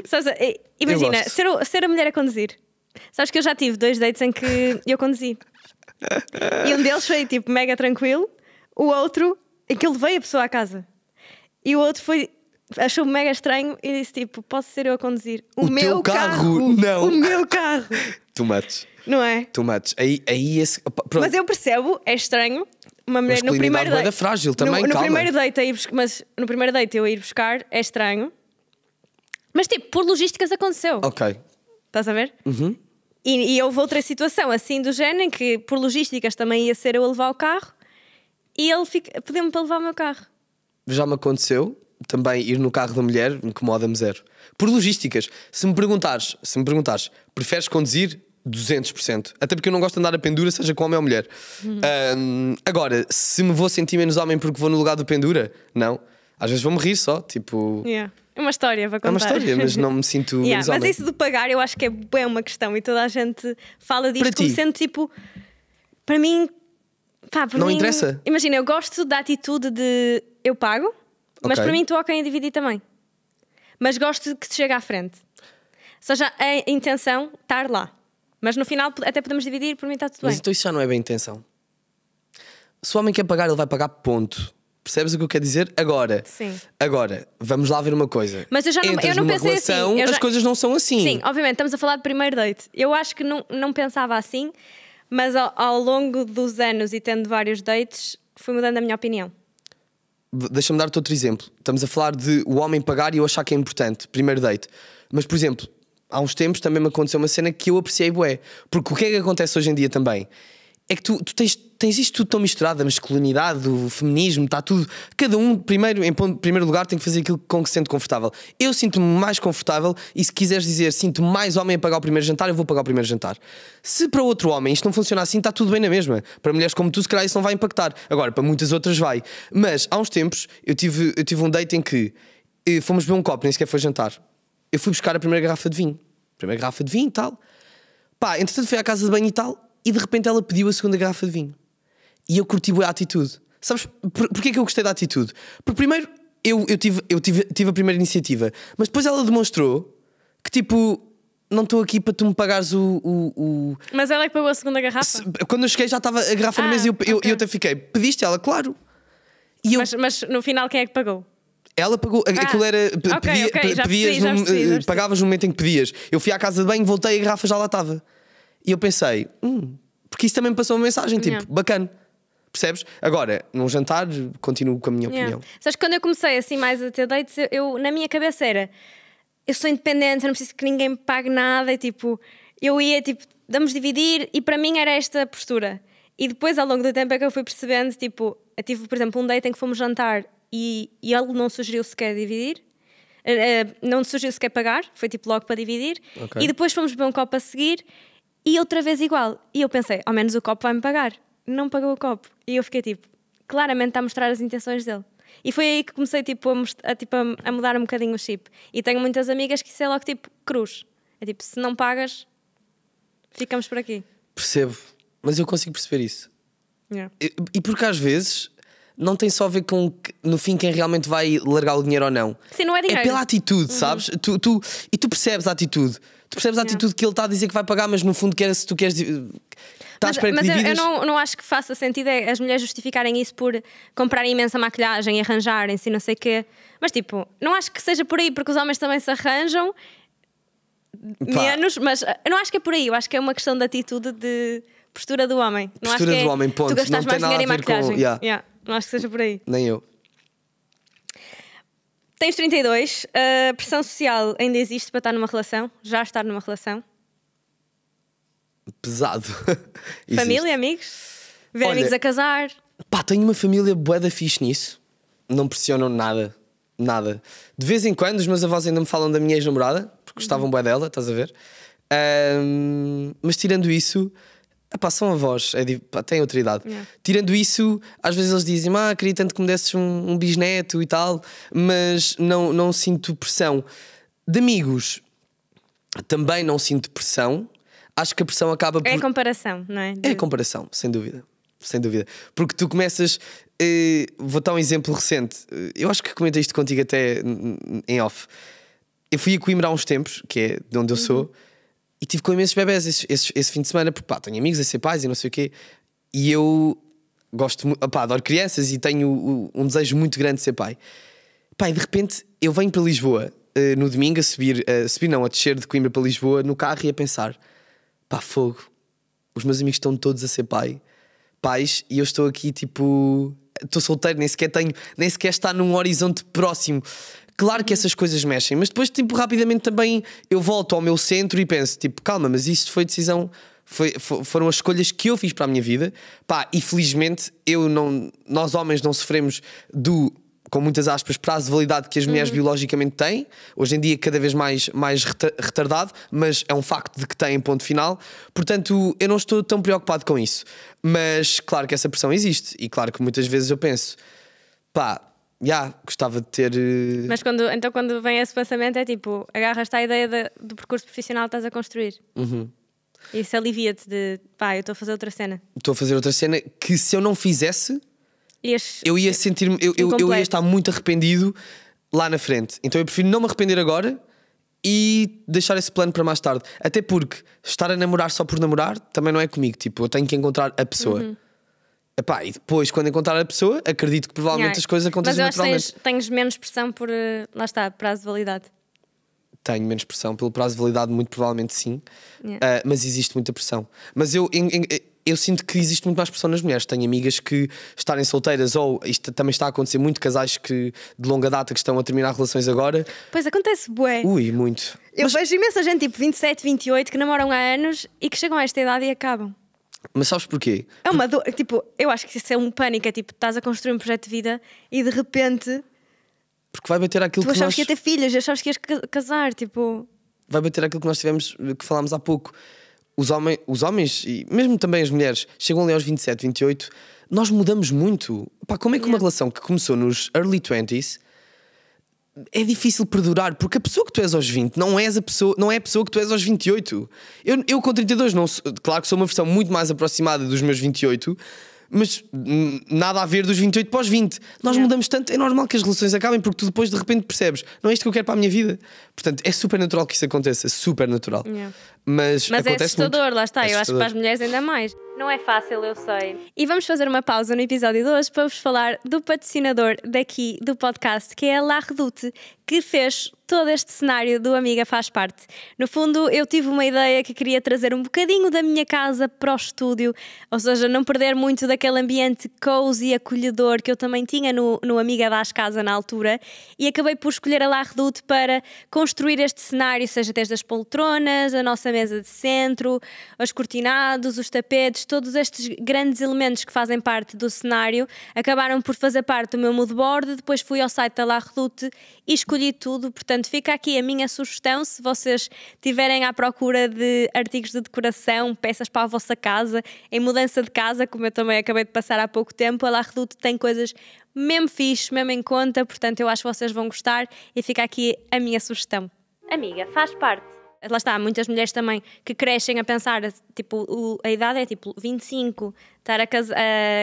Sabes, imagina, Eu gosto. ser a mulher a conduzir. Sabes que eu já tive 2 dates em que eu conduzi. E um deles foi tipo mega tranquilo, o outro em que eu levei a pessoa à casa. E o outro achou mega estranho e disse tipo, posso ser eu a conduzir? O meu teu carro? Não. O meu carro. Too much. Não é? Too much. Aí esse... Pronto. Mas eu percebo, é estranho. Uma mulher no primeiro date. É frágil também, no calma. primeiro date mas no primeiro date eu ir buscar é estranho. Mas tipo, por logísticas aconteceu. Ok. Estás a ver? Uhum. E houve outra situação assim do género em que por logísticas também ia ser eu a levar o carro e ele pediu-me para levar o meu carro. Já me aconteceu também ir no carro da mulher, incomoda-me zero. Por logísticas. Se me perguntares, preferes conduzir? 200%. Até porque eu não gosto de andar a pendura, seja com homem ou mulher. Agora, se me vou sentir menos homem porque vou no lugar do pendura, não. Às vezes vou-me rir só, tipo... Yeah. É uma história para contar. É uma história, mas não me sinto menos homem. Mas isso de pagar eu acho que é bem uma questão e toda a gente fala disto Para como ti? sendo tipo... Para mim... Pá, para Não mim, interessa? Imagina, eu gosto da atitude de eu pago, mas Ok. para mim estou ok em dividir também. Mas gosto que se chegue à frente. Só já a intenção estar lá. Mas no final até podemos dividir, por mim está tudo Mas bem. então isso já não é bem intenção. Se o homem quer pagar, ele vai pagar, ponto. Percebes o que eu quero dizer? Agora, Sim. Agora, vamos lá ver uma coisa. Mas eu Entras não numa pensei relação, assim. as coisas não são assim. Sim, obviamente, estamos a falar de primeiro date. Eu acho que não pensava assim, mas ao longo dos anos e tendo vários dates, fui mudando a minha opinião. Deixa-me dar-te outro exemplo. Estamos a falar de o homem pagar e eu achar que é importante, primeiro date. Mas, por exemplo, há uns tempos também me aconteceu uma cena que eu apreciei bué. Porque o que é que acontece hoje em dia também? É que tu tens isto tudo tão misturado, a masculinidade, o feminismo, está tudo... Cada um, em primeiro lugar, tem que fazer aquilo com que se sente confortável. Eu sinto-me mais confortável e se quiseres dizer sinto-me mais homem a pagar o primeiro jantar, eu vou pagar o primeiro jantar. Se para outro homem isto não funciona assim, está tudo bem na mesma. Para mulheres como tu, se calhar isso não vai impactar. Agora, para muitas outras vai. Mas, há uns tempos, eu tive um date em que fomos beber um copo, nem sequer foi jantar. Eu fui buscar a primeira garrafa de vinho. Primeira garrafa de vinho e tal. Pá, entretanto fui à casa de banho e tal, e de repente ela pediu a segunda garrafa de vinho. E eu curti a atitude. Sabes porquê que eu gostei da atitude? Porque primeiro eu tive a primeira iniciativa, mas depois ela demonstrou que tipo, não estou aqui para tu me pagares o... Mas ela é que pagou a segunda garrafa? Quando eu cheguei já estava a garrafa na mesa e eu até fiquei, pediste ela? Claro. E eu, Mas no final quem é que pagou? ela pagou, aquilo era. já Pedias, percebi. pagavas no momento em que pedias. Eu fui à casa de banho, voltei e a garrafa já lá estava. E eu pensei, porque isso também me passou uma mensagem, tipo, Yeah. bacana. Percebes? Agora, num jantar, continuo com a minha opinião. Sabes que quando eu comecei assim mais a ter dates, eu na minha cabeça era eu sou independente, eu não preciso que ninguém me pague nada, e tipo, eu ia tipo, vamos dividir, e para mim era esta postura. E depois ao longo do tempo é que eu fui percebendo, tipo, eu tive por exemplo um date em que fomos jantar e ele não sugeriu sequer dividir, não sugeriu sequer pagar, foi tipo logo para dividir. Ok. E depois fomos beber um copo a seguir e outra vez igual, e eu pensei, ao menos o copo vai-me pagar. Não pagou o copo. E eu fiquei tipo, claramente está a mostrar as intenções dele. E foi aí que comecei tipo, a mudar um bocadinho o chip. E tenho muitas amigas que isso é logo tipo cruz. É tipo, se não pagas, ficamos por aqui. Percebo, mas eu consigo perceber isso. Yeah. E porque às vezes não tem só a ver com no fim quem realmente vai largar o dinheiro ou não. Sim, não é dinheiro. É pela atitude, sabes? Tu percebes a atitude. Tu percebes a atitude que ele está a dizer que vai pagar, mas no fundo se tu queres. Mas eu não acho que faça sentido as mulheres justificarem isso por comprarem imensa maquilhagem e arranjarem-se e não sei o quê. Mas tipo, não acho que seja por aí, porque os homens também se arranjam menos, mas eu não acho que é por aí. Eu acho que é uma questão de atitude, de postura do homem. Não Postura acho que do homem, ponto. Tu gastaste Não tem mais nada dinheiro em a ver com- maquilhagem. Yeah. Não acho que seja por aí. Nem eu. Tens 32, a pressão social ainda existe para estar numa relação? Já estar numa relação? pesado. Família, amigos? Ver Olha, amigos a casar? Pá, tenho uma família bué da fixe nisso. Não pressionam nada. Nada. De vez em quando os meus avós ainda me falam da minha ex-namorada, porque gostavam bué dela, estás a ver? Mas tirando isso, epá, são avós, têm outra idade. Yeah. Tirando isso, às vezes eles dizem: queria tanto que me desses um bisneto e tal, mas não sinto pressão. De amigos, também não sinto pressão. Acho que a pressão acaba por. É a comparação, não é? É a comparação, sem dúvida. Sem dúvida. Porque tu começas. Vou dar um exemplo recente. Eu acho que comentei isto contigo até em off. Eu fui a Coimbra há uns tempos, que é de onde eu sou, e tive com imensos bebés esse fim de semana, porque tenho amigos a ser pais e não sei o quê. E eu gosto, adoro crianças e tenho um desejo muito grande de ser pai. E de repente eu venho para Lisboa no domingo a descer de Coimbra para Lisboa no carro e a pensar: fogo, os meus amigos estão todos a ser pais e eu estou aqui tipo, estou solteiro, nem sequer está num horizonte próximo. Claro que essas coisas mexem, mas depois tipo rapidamente também eu volto ao meu centro e penso tipo, calma, mas isto foi decisão, foram as escolhas que eu fiz para a minha vida, e felizmente nós homens não sofremos com muitas aspas, prazo de validade que as mulheres biologicamente têm. Hoje em dia cada vez mais retardado, mas é um facto de que têm, ponto final. Portanto, eu não estou tão preocupado com isso. Mas claro que essa pressão existe. E claro que muitas vezes eu penso: gostava de ter... Mas quando vem esse pensamento é tipo, agarras-te à ideia do percurso profissional que estás a construir. Isso alivia-te de, eu estou a fazer outra cena. Estou a fazer outra cena que se eu não fizesse... eu ia sentir-me, eu ia estar muito arrependido lá na frente. Então eu prefiro não me arrepender agora e deixar esse plano para mais tarde. Até porque estar a namorar só por namorar também não é comigo. Tipo, eu tenho que encontrar a pessoa. E depois, quando encontrar a pessoa, acredito que provavelmente as coisas acontecem naturalmente. Mas eu acho que tens menos pressão por, lá está, prazo de validade. Tenho menos pressão pelo prazo de validade, muito provavelmente sim. Mas existe muita pressão. Mas eu sinto que existe muito mais pressão nas mulheres. Tenho amigas que estarem solteiras, ou isto também está a acontecer muito, casais de longa data que estão a terminar relações agora. Pois acontece, bué. Ui, muito. Eu vejo imensa gente tipo 27, 28 que namoram há anos e que chegam a esta idade e acabam. Mas sabes porquê? É uma dor, tipo, eu acho que isso é um pânico. É tipo, estás a construir um projeto de vida e de repente porque vai bater aquilo tu achavas que ia ter filhos, achavas que ias casar, tipo... Vai bater aquilo que nós tivemos, que falámos há pouco. Os homens, e mesmo também as mulheres, chegam ali aos 27, 28, nós mudamos muito. Como é que uma relação que começou nos early 20s é difícil perdurar? Porque a pessoa que tu és aos 20 não é a pessoa que tu és aos 28. Eu com 32, claro que sou uma versão muito mais aproximada dos meus 28, mas nada a ver dos 28 para os 20. Nós mudamos tanto, é normal que as relações acabem, porque tu depois de repente percebes: não é isto que eu quero para a minha vida. Portanto, é super natural que isso aconteça, super natural. Mas é acontece assustador, muito. lá está. Eu acho que para as mulheres ainda mais. Não é fácil, eu sei. E vamos fazer uma pausa no episódio de hoje para vos falar do patrocinador daqui do podcast, que é a La Redoute, que fez todo este cenário do Amiga Faz Parte. No fundo, eu tive uma ideia que queria trazer um bocadinho da minha casa para o estúdio, ou seja, não perder muito daquele ambiente cozy e acolhedor que eu também tinha no Amiga das Casa na altura, e acabei por escolher a La Redoute para construir este cenário, seja desde as poltronas, a nossa mesa de centro, os cortinados, os tapetes, todos estes grandes elementos que fazem parte do cenário acabaram por fazer parte do meu mood board. Depois fui ao site da La Redoute e escolhi tudo. Portanto, fica aqui a minha sugestão: se vocês estiverem à procura de artigos de decoração, peças para a vossa casa, em mudança de casa, como eu também acabei de passar há pouco tempo, a La Redoute tem coisas mesmo fixe, mesmo em conta. Portanto, eu acho que vocês vão gostar e fica aqui a minha sugestão. Amiga, faz parte. Lá está, há muitas mulheres também que crescem a pensar, tipo, a idade é tipo 25, estar a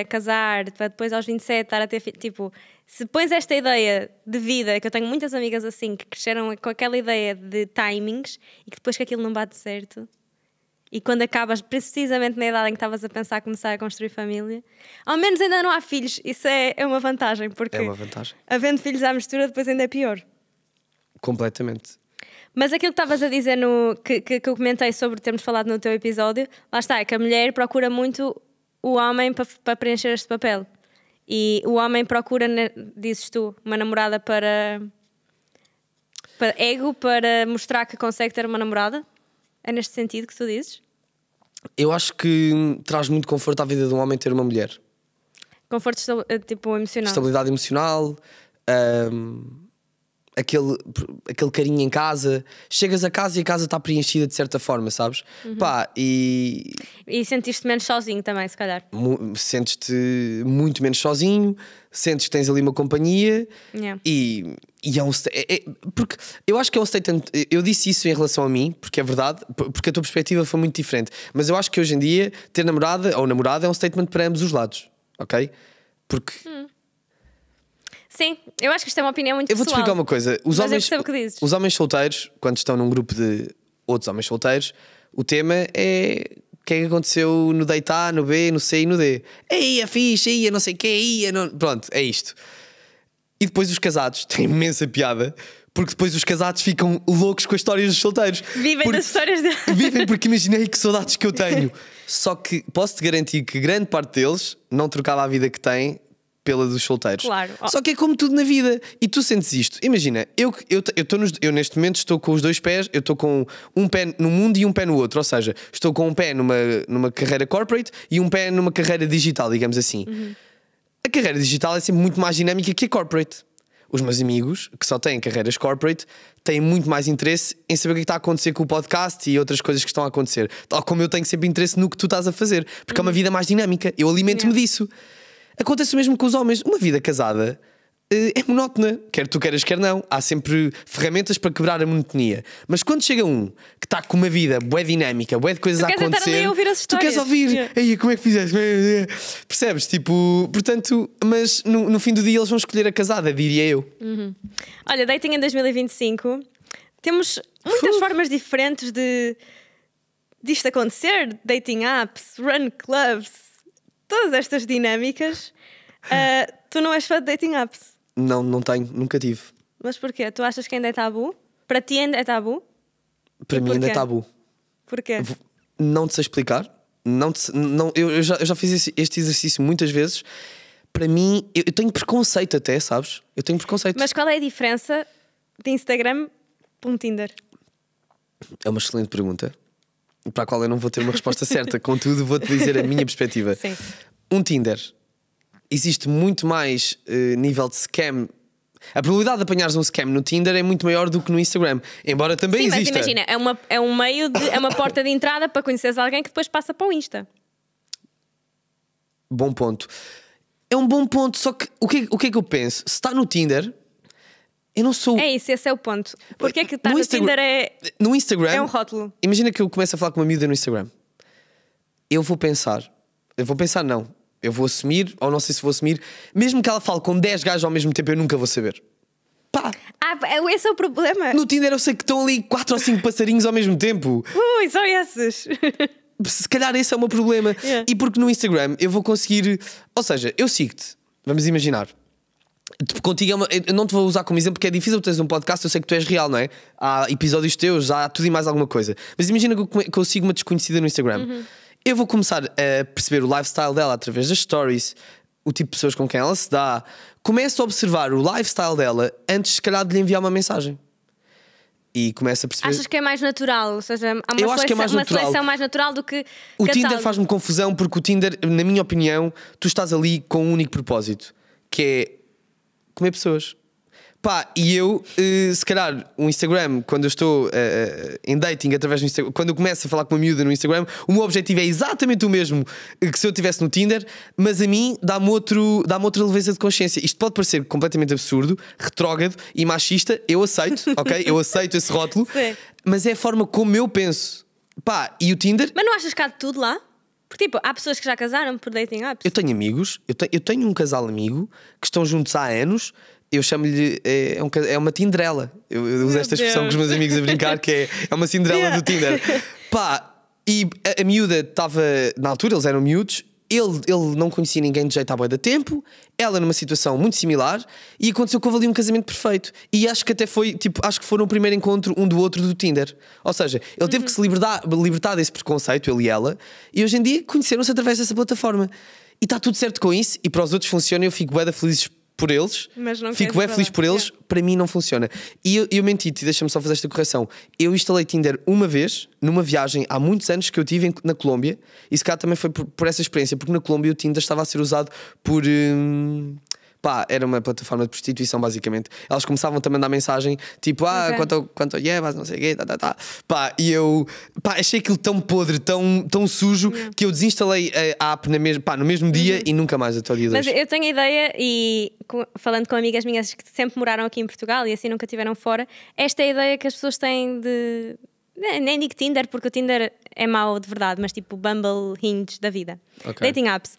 casar, para depois aos 27 estar a ter filho. Tipo, se pões esta ideia de vida, que eu tenho muitas amigas assim, que cresceram com aquela ideia de timings e que depois que aquilo não bate certo, e quando acabas precisamente na idade em que estavas a pensar começar a construir família, ao menos ainda não há filhos. Isso é uma vantagem, porque é uma vantagem. Havendo filhos à mistura depois ainda é pior. Completamente. Mas aquilo que estavas a dizer que eu comentei sobre termos falado no teu episódio, lá está, é que a mulher procura muito o homem para preencher este papel. E o homem procura, dizes tu, uma namorada para ego, para mostrar que consegue ter uma namorada? É neste sentido que tu dizes? Eu acho que traz muito conforto à vida de um homem ter uma mulher. Conforto tipo emocional. Estabilidade emocional, aquele carinho em casa. Chegas a casa e a casa está preenchida de certa forma, sabes? Pá, E sentiste menos sozinho também, se calhar. Sentes-te muito menos sozinho, sentes que tens ali uma companhia. Yeah. E é um porque eu acho que é um statement. Eu disse isso em relação a mim, porque é verdade, porque a tua perspectiva foi muito diferente. Mas eu acho que hoje em dia ter namorada ou namorado é um statement para ambos os lados, ok? Porque sim, eu acho que isto é uma opinião muito eu vou-te pessoal. explicar uma coisa. Mas eu percebo o que dizes. Os homens solteiros, quando estão num grupo de outros homens solteiros, o tema é o que é que aconteceu no date A, no B, no C e no D. Ei, é fixe, ei, não sei o que, ei, não... Pronto, é isto. E depois os casados têm imensa piada, porque depois os casados ficam loucos com as histórias dos solteiros. Vivem das histórias deles. Vivem porque imaginei que saudades que eu tenho. Só que posso-te garantir que grande parte deles não trocava a vida que têm pela dos solteiros. Claro. Só que é como tudo na vida. E tu sentes isto. Imagina, eu neste momento estou com os dois pés, eu estou com um pé no mundo e um pé no outro. Ou seja, estou com um pé numa carreira corporate e um pé numa carreira digital, digamos assim. A carreira digital é sempre muito mais dinâmica que a corporate. Os meus amigos, que só têm carreiras corporate, têm muito mais interesse em saber o que está a acontecer com o podcast e outras coisas que estão a acontecer. Tal como eu tenho sempre interesse no que tu estás a fazer, porque é uma vida mais dinâmica. Eu alimento-me disso. Acontece o mesmo com os homens. Uma vida casada é monótona, quer tu queiras, quer não. Há sempre ferramentas para quebrar a monotonia. Mas quando chega um que está com uma vida bué dinâmica, bué de coisas a acontecer, tu queres ouvir. Ei, como é que fizeste? Percebes? Tipo, portanto, mas no fim do dia eles vão escolher a casada, diria eu. Olha, dating em 2025, temos muitas formas diferentes disto acontecer. Dating apps, run clubs, todas estas dinâmicas. Tu não és fã de dating apps? Não tenho, nunca tive. Mas porquê? Tu achas que ainda é tabu? Para ti ainda é tabu? Para mim ainda é tabu. Porquê? Não te sei explicar. Eu já fiz este exercício muitas vezes. Para mim, eu tenho preconceito até, sabes? Eu tenho preconceito. Mas qual é a diferença de Instagram para um Tinder? É uma excelente pergunta, para a qual eu não vou ter uma resposta certa. Contudo, vou-te dizer a minha perspectiva. Sim. Um Tinder, existe muito mais nível de scam. A probabilidade de apanhares um scam no Tinder é muito maior do que no Instagram, embora também exista. Mas imagina, é um meio é uma porta de entrada para conheceres alguém que depois passa para o Insta. Bom ponto. É um bom ponto, só que o que é que eu penso? Se está no Tinder, eu não sou... É isso, esse é o ponto. Porque é que estar no Tinder no Instagram, é um rótulo. Imagina que eu começo a falar com uma miúda no Instagram. Eu vou pensar não. Eu vou assumir, ou não sei se vou assumir, mesmo que ela fale com 10 gajos ao mesmo tempo, eu nunca vou saber. Pá! Esse é o problema. No Tinder eu sei que estão ali 4 ou 5 passarinhos ao mesmo tempo. Ui, só esses. Se calhar esse é o meu problema. Yeah. E porque no Instagram eu vou conseguir... Ou seja, eu sigo-te, vamos imaginar. Contigo eu não te vou usar como exemplo porque é difícil, tu tens um podcast, eu sei que tu és real, não é? Há episódios teus, há tudo e mais alguma coisa. Mas imagina que eu sigo uma desconhecida no Instagram. Eu vou começar a perceber o lifestyle dela através das stories, o tipo de pessoas com quem ela se dá. Começo a observar o lifestyle dela antes, se calhar, de lhe enviar uma mensagem. E começo a perceber... Achas que é mais natural? Ou seja, há uma seleção mais natural do que o catálogo. Tinder faz-me confusão porque o Tinder, na minha opinião, tu estás ali com um único propósito, que é comer pessoas. Pá, e eu, se calhar, o Instagram, quando eu estou em dating através do Instagram, quando eu começo a falar com uma miúda no Instagram, o meu objetivo é exatamente o mesmo que se eu estivesse no Tinder, mas a mim dá-me outra leveza de consciência. Isto pode parecer completamente absurdo, retrógrado e machista, eu aceito, ok? Eu aceito esse rótulo, Sim. Mas é a forma como eu penso. Pá, e o Tinder... Mas não achas que há de tudo lá? Porque tipo, há pessoas que já casaram por dating apps. Eu tenho amigos, eu tenho um casal amigo que estão juntos há anos. Eu chamo-lhe, é uma Tinderela. Eu uso esta expressão com os meus amigos a brincar, que é uma Cinderela do Tinder. Pá, e a miúda estava, na altura eles eram miúdos, ele não conhecia ninguém de jeito à bué da tempo, ela numa situação muito similar, e aconteceu que houve ali um casamento perfeito. E acho que até foi, tipo, acho que foram o primeiro encontro um do outro do Tinder. Ou seja, ele teve que se libertar desse preconceito, ele e ela, e hoje em dia conheceram-se através dessa plataforma. E está tudo certo com isso, e para os outros funciona, eu fico bué da feliz por eles, Mas não fico queres bem feliz por eles, yeah. para mim não funciona. E eu menti-te, deixa-me só fazer esta correção. Eu instalei Tinder uma vez, numa viagem há muitos anos que eu tive na Colômbia, e se calhar também foi por essa experiência, porque na Colômbia o Tinder estava a ser usado por. Pá, era uma plataforma de prostituição, basicamente. Elas começavam também a mandar mensagem tipo, quanto yeah, não sei o quê, Pá, e eu achei aquilo tão podre, tão sujo, que eu desinstalei a app no mesmo dia e nunca mais até o dia 2. Mas eu tenho a ideia, e falando com amigas minhas que sempre moraram aqui em Portugal e assim nunca estiveram fora, esta é a ideia que as pessoas têm de. Nem digo Tinder, porque o Tinder é mau de verdade, mas tipo Bumble, Hinge da vida. Okay. Dating apps.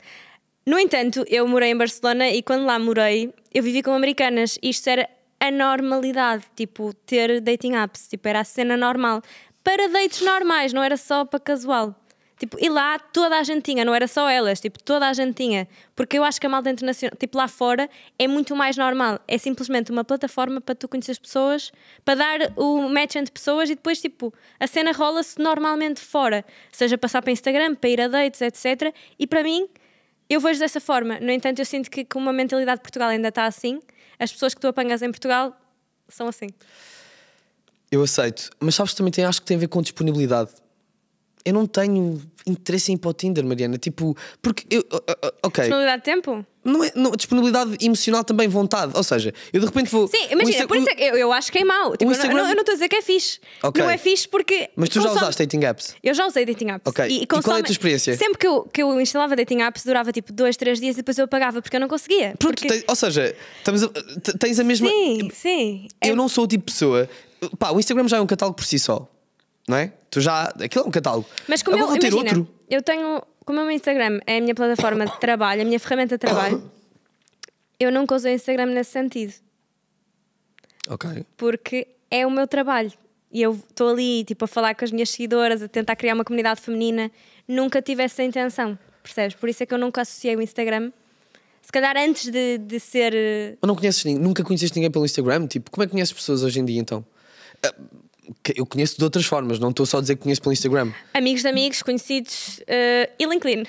No entanto, eu morei em Barcelona e quando lá morei, eu vivi com americanas. Isto era a normalidade, tipo, ter dating apps. Tipo, era a cena normal. Para dates normais, não era só para casual. Tipo, e lá toda a gente tinha, não era só elas, tipo, toda a gente tinha. Porque eu acho que a malta internacional, tipo, lá fora, é muito mais normal. É simplesmente uma plataforma para tu conhecer as pessoas, para dar o match entre pessoas e depois, tipo, a cena rola-se normalmente fora. Seja passar para Instagram, para ir a dates, etc. E para mim, eu vejo dessa forma. No entanto, eu sinto que como a mentalidade de Portugal ainda está assim, as pessoas que tu apanhas em Portugal são assim. Eu aceito, mas sabes que também acho que tem a ver com disponibilidade. Eu não tenho interesse em ir para o Tinder, Mariana. Tipo, porque eu. Ok. Disponibilidade de tempo? Não, disponibilidade emocional também, vontade. Ou seja, eu de repente vou. Sim, imagina, por isso é que eu acho que é mau. Tipo, Instagram... eu não estou a dizer que é fixe. Okay. Não é fixe porque. Mas tu já usaste dating apps? Eu já usei dating apps. Ok. E qual é a tua experiência? Sempre que eu instalava dating apps, durava tipo 2, 3 dias e depois eu apagava porque eu não conseguia. Pronto, porque... ou seja, tens a mesma. Sim. Eu não sou o tipo de pessoa. Pá, o Instagram já é um catálogo por si só. Não é? Aquilo é um catálogo. Mas como vou ter outro. Eu tenho. Como o meu Instagram é a minha plataforma de trabalho, a minha ferramenta de trabalho, eu nunca usei o Instagram nesse sentido. Ok. Porque é o meu trabalho. E eu estou ali, tipo, a falar com as minhas seguidoras, a tentar criar uma comunidade feminina. Nunca tive essa intenção, percebes? Por isso é que eu nunca associei o Instagram. Se calhar antes de ser... Ou não conheces ninguém? Nunca conheceste ninguém pelo Instagram? Tipo, como é que conheces pessoas hoje em dia, então? Eu conheço de outras formas, não estou só a dizer que conheço pelo Instagram. Amigos de amigos, conhecidos e LinkedIn.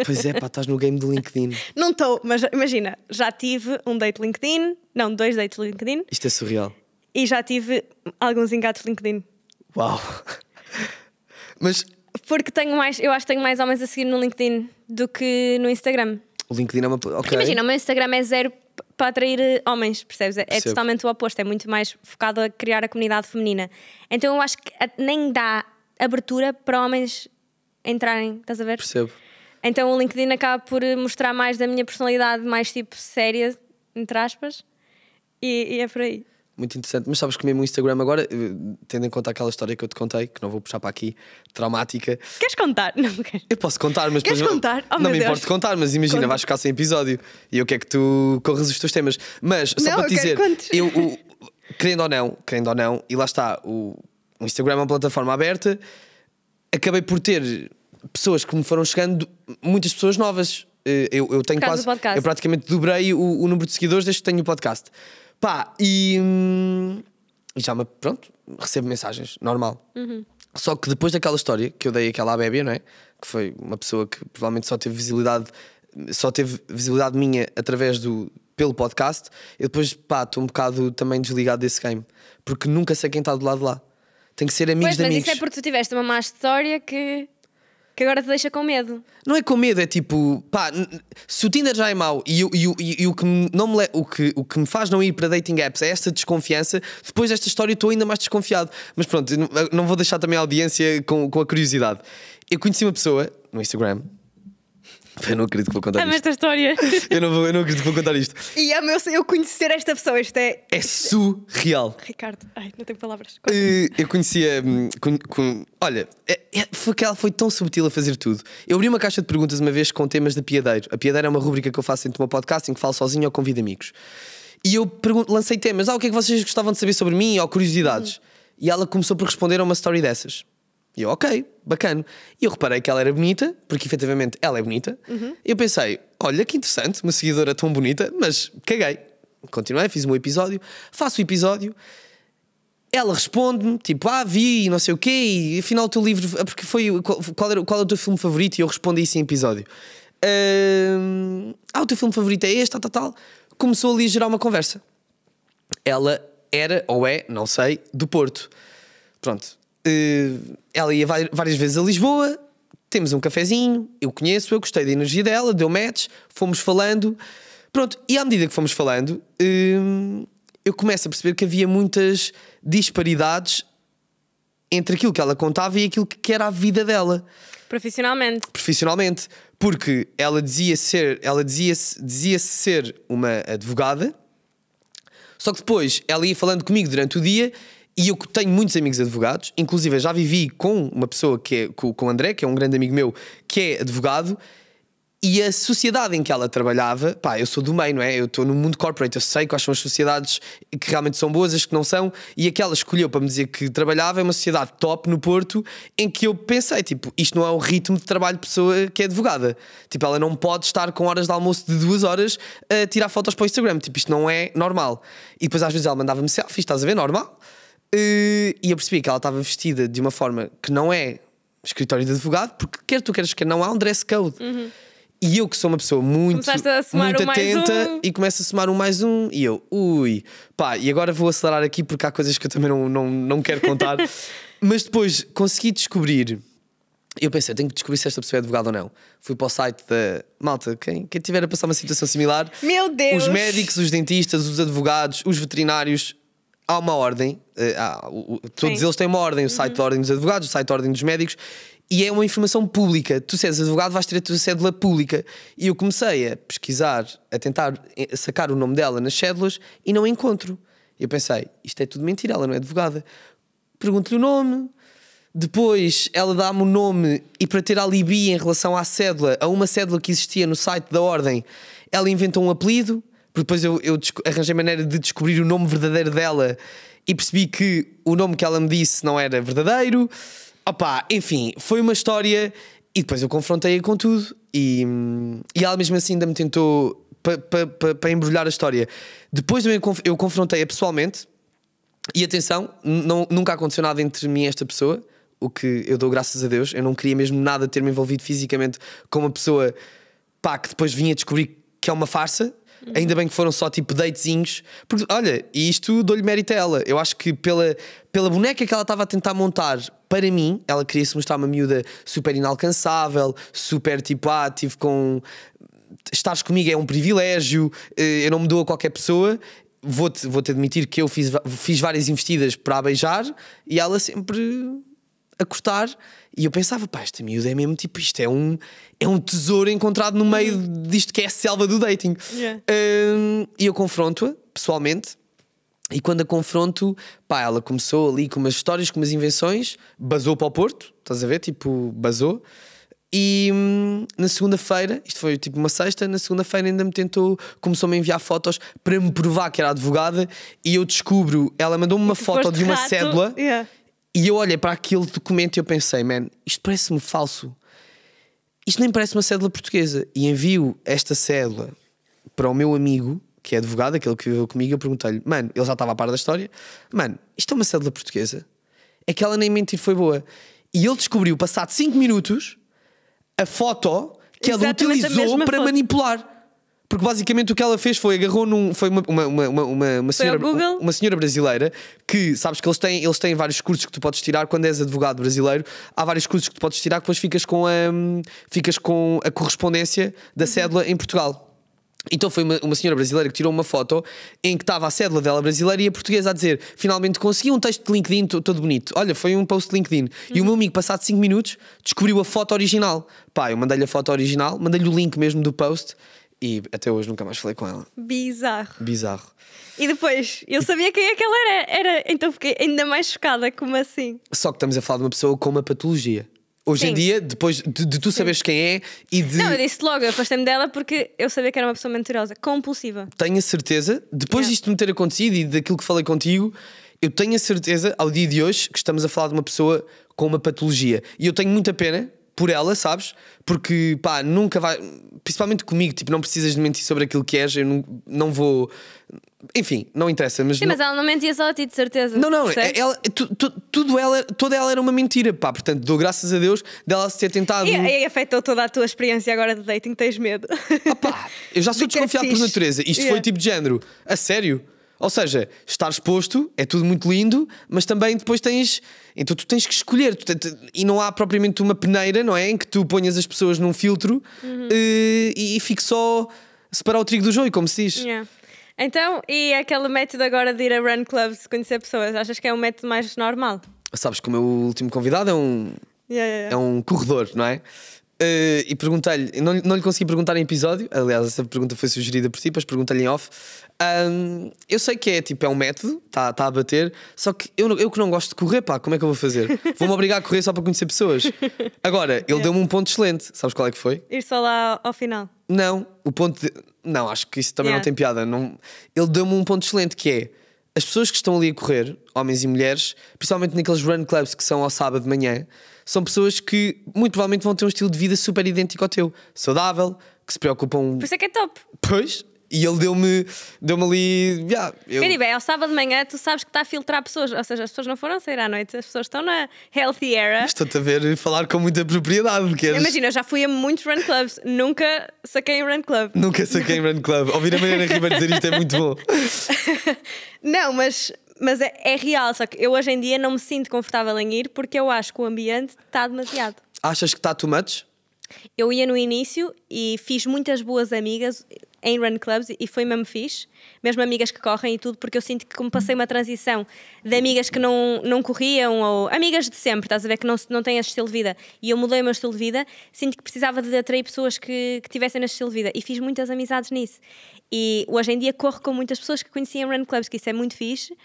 Pois é, pá, estás no game do LinkedIn. Não estou, mas imagina, já tive um date LinkedIn, não, 2 dates LinkedIn. Isto é surreal. E já tive alguns engates LinkedIn. Uau! Mas... Porque eu acho que tenho mais homens a seguir no LinkedIn do que no Instagram. O LinkedIn é uma... Okay. Porque imagina, o meu Instagram é zero para atrair homens, percebes? É totalmente o oposto, é muito mais focado a criar a comunidade feminina. Então eu acho que nem dá abertura para homens entrarem, estás a ver? Percebo. Então o LinkedIn acaba por mostrar mais da minha personalidade, mais tipo séria, entre aspas, e é por aí. Muito interessante, mas sabes que mesmo o Instagram agora, tendo em conta aquela história que eu te contei, que não vou puxar para aqui, traumática. Queres contar? Não quero. Eu posso contar, mas queres contar? Não me importa contar, mas imagina, Conta. vais ficar sem episódio e eu quero que tu corras os teus temas. Mas só para te dizer, querendo ou não, e lá está, o Instagram é uma plataforma aberta, acabei por ter pessoas que me foram chegando, muitas pessoas novas. Eu tenho quase, eu praticamente dobrei o número de seguidores desde que tenho o podcast. Pá, e já pronto, recebo mensagens, normal. Só que depois daquela história que eu dei àquela à Bébia, não é? Que foi uma pessoa que provavelmente só teve visibilidade minha através pelo podcast. Eu depois, pá, estou um bocado também desligado desse game, porque nunca sei quem está do lado de lá. Tem que ser amigos de amigos. Mas isso é porque tu tiveste uma má história que agora te deixa com medo. Não é com medo, é tipo, pá, se o Tinder já é mau e o que me faz não ir para dating apps é esta desconfiança, depois desta história estou ainda mais desconfiado. Mas pronto, não vou deixar também a audiência com a curiosidade. Eu conheci uma pessoa no Instagram. Eu não acredito que vou contar isto. Esta história. Eu não acredito que vou contar isto. E eu conhecer esta pessoa, isto é... É surreal. Ricardo, não tenho palavras. Eu conhecia... olha, foi tão subtil a fazer tudo. Eu abri uma caixa de perguntas uma vez com temas da Piadeiro. A Piadeiro é uma rubrica que eu faço dentro do meu podcast em que falo sozinho ou convido amigos. E eu lancei temas. O que é que vocês gostavam de saber sobre mim? Ou curiosidades. E ela começou por responder a uma story dessas. E eu, ok, bacana. E eu reparei que ela era bonita, porque efetivamente ela é bonita. E eu pensei, olha que interessante, uma seguidora tão bonita, mas caguei. Continuei, fiz um episódio, faço o episódio. Ela responde-me, tipo, vi, não sei o quê, e afinal o teu livro, porque foi, qual é o teu filme favorito? E eu respondo isso em episódio. O teu filme favorito é este, tal. começou ali a gerar uma conversa. Ela era, ou é, não sei, do Porto. Pronto. Ela ia várias vezes a Lisboa, temos um cafezinho, eu conheço, eu gostei da energia dela, deu match, fomos falando. Pronto, e à medida que fomos falando, eu começo a perceber que havia muitas disparidades entre aquilo que ela contava e aquilo que era a vida dela. Profissionalmente. Porque ela dizia-se ser uma advogada, só que depois ela ia falando comigo durante o dia, e eu tenho muitos amigos advogados, inclusive já vivi com uma pessoa que é com o André, que é um grande amigo meu, que é advogado, e a sociedade em que ela trabalhava, pá, eu sou do meio, não é? Eu estou no mundo corporate, eu sei quais são as sociedades que realmente são boas, as que não são, e aquela escolheu para me dizer que trabalhava é uma sociedade top no Porto, em que eu pensei, tipo, isto não é o ritmo de trabalho de pessoa que é advogada. Tipo, ela não pode estar com horas de almoço de 2 horas a tirar fotos para o Instagram, tipo, isto não é normal. E depois às vezes ela mandava-me selfies, estás a ver, normal? E eu percebi que ela estava vestida de uma forma que não é escritório de advogado, porque quer tu queres que não há um dress code. E eu que sou uma pessoa muito atenta e começo a somar um mais um e eu, pá, e agora vou acelerar aqui porque há coisas que eu também não quero contar. Mas depois consegui descobrir, eu pensei, tenho que descobrir se esta pessoa é advogada ou não. Fui para o site da malta, quem tiver a passar uma situação similar. Meu Deus! Os médicos, os dentistas, os advogados, os veterinários, há uma ordem, todos eles têm uma ordem, o site da ordem dos advogados, o site da ordem dos médicos. E é uma informação pública. Tu, se és advogado, vais ter a tua cédula pública. E eu comecei a pesquisar, a tentar sacar o nome dela nas cédulas e não encontro. Eu pensei, isto é tudo mentira, ela não é advogada. Pergunto-lhe o nome. Depois ela dá-me o nome e, para ter alibi em relação à cédula, a uma cédula que existia no site da ordem, ela inventou um apelido. Depois eu arranjei maneira de descobrir o nome verdadeiro dela e percebi que o nome que ela me disse não era verdadeiro. Opa, enfim, foi uma história. E depois eu confrontei-a com tudo. E ela mesmo assim ainda me tentou para embrulhar a história. Depois eu confrontei-a pessoalmente. E atenção, nunca aconteceu nada entre mim e esta pessoa, o que eu dou graças a Deus. Eu não queria mesmo nada ter-me envolvido fisicamente com uma pessoa, pá, que depois vinha descobrir que é uma farsa. Ainda bem que foram só tipo datezinhos. Porque, olha, e isto dou-lhe mérito a ela. Eu acho que pela boneca que ela estava a tentar montar, para mim, ela queria-se mostrar uma miúda super inalcançável, super tipo, tive com... Estares comigo é um privilégio, eu não me dou a qualquer pessoa. Vou-te admitir que eu fiz várias investidas para a beijar e ela sempre a cortar. E eu pensava, pá, esta miúda é mesmo tipo, isto é um tesouro encontrado no meio disto que é a selva do dating. E eu confronto-a pessoalmente. E quando a confronto, pá, ela começou ali com umas histórias, com umas invenções, basou para o Porto, estás a ver? Tipo, basou. E na segunda-feira, isto foi tipo uma sexta, na segunda-feira ainda começou-me a enviar fotos para me provar que era advogada. E eu descubro, ela mandou-me uma foto de uma cédula. E eu olhei para aquele documento e eu pensei, man, isto parece-me falso. Isto nem parece uma cédula portuguesa. E envio esta cédula para o meu amigo, que é advogado, aquele que viveu comigo. Eu perguntei-lhe, mano, ele já estava a par da história, mano, isto é uma cédula portuguesa? É que ela nem mentir foi boa. E ele descobriu, passado 5 minutos, a foto que ela utilizou para manipular. Porque basicamente o que ela fez foi agarrou foi uma senhora brasileira que, sabes que eles têm vários cursos que tu podes tirar quando és advogado brasileiro. Há vários cursos que tu podes tirar que depois ficas com a correspondência da cédula em Portugal. Então foi uma senhora brasileira que tirou uma foto em que estava a cédula dela brasileira e a portuguesa a dizer, finalmente consegui um texto de LinkedIn todo bonito. Olha, foi um post de LinkedIn. E o meu amigo, passado 5 minutos, descobriu a foto original. Pá, eu mandei-lhe a foto original, mandei-lhe o link mesmo do post. E até hoje nunca mais falei com ela. Bizarro. E depois, eu sabia quem é que ela era. Então fiquei ainda mais chocada, como assim? Só que estamos a falar de uma pessoa com uma patologia. Hoje em dia, depois de tu saberes quem é e de... Não, eu disse logo, eu afastei-me dela porque eu sabia que era uma pessoa mentirosa, compulsiva. Tenho a certeza, depois disto me ter acontecido e daquilo que falei contigo, eu tenho a certeza, ao dia de hoje, que estamos a falar de uma pessoa com uma patologia. E eu tenho muita pena, por ela, sabes? Porque pá, nunca vai, principalmente comigo, tipo, não precisas de mentir sobre aquilo que és, eu não vou. Enfim, não interessa, mas. Sim, mas ela não mentia só a ti, de certeza. Não, percebes? toda ela era uma mentira, pá. Portanto, dou graças a Deus dela se ter tentado. E afetou toda a tua experiência agora de dating, tens medo. Ah, pá, eu já sou De que é desconfiado por fixe. natureza. Isto Yeah. foi tipo de género, a sério. Ou seja, estar exposto é tudo muito lindo, mas também depois tens. Então tu tens que escolher. E não há propriamente uma peneira, não é? Em que tu ponhas as pessoas num filtro e fique só separar o trigo do joio, como se diz. Yeah. Então, e aquele método agora de ir a run clubs, conhecer pessoas, achas que é um método mais normal? Sabes que o meu último convidado é um. É um corredor, não é? E perguntei-lhe, não lhe consegui perguntar em episódio, aliás, essa pergunta foi sugerida por ti, mas perguntei-lhe em off. Eu sei que é um método, está a bater, só que eu que não gosto de correr, pá, como é que eu vou fazer? Vou-me obrigar a correr só para conhecer pessoas. Agora, ele deu-me um ponto excelente, sabes qual é que foi? Ir só lá ao final. Não, o ponto de... Não, acho que isso também Yeah. não tem piada. Não... Ele deu-me um ponto excelente que é as pessoas que estão ali a correr, homens e mulheres, principalmente naqueles run clubs que são ao sábado de manhã, são pessoas que muito provavelmente vão ter um estilo de vida super idêntico ao teu, saudável, que se preocupam. Por isso é que é top. Pois, e ele deu-me ali. Quem dizer, ao sábado de manhã tu sabes que está a filtrar pessoas, ou seja, as pessoas não foram sair à noite, as pessoas estão na healthy era. Estou-te a ver falar com muita propriedade. Queres... Imagina, eu já fui a muitos run clubs, nunca saquei um run club. Nunca saquei em run club. Ouvir a Mariana Ribeiro dizer isto é muito bom. Não, mas é real, só que eu hoje em dia não me sinto confortável em ir porque eu acho que o ambiente está demasiado. Achas que está too much? Eu ia no início e fiz muitas boas amigas em run clubs e foi mesmo fixe, mesmo amigas que correm e tudo, porque eu sinto que como passei uma transição de amigas que não corriam ou amigas de sempre, estás a ver, que não têm esse estilo de vida, e eu mudei o meu estilo de vida, sinto que precisava de atrair pessoas que tivessem nesse estilo de vida e fiz muitas amizades nisso. E hoje em dia corro com muitas pessoas que conheciam run clubs, que isso é muito fixe.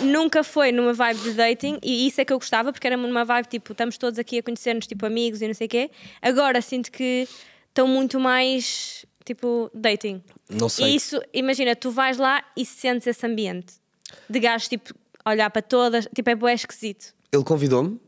Nunca foi numa vibe de dating e isso é que eu gostava, porque era numa vibe tipo, estamos todos aqui a conhecer-nos, tipo amigos e não sei o quê. Agora sinto que estão muito mais tipo dating. Não sei. E isso, imagina, tu vais lá e sentes esse ambiente de gajos tipo olhar para todas, tipo é bué esquisito. Ele convidou-me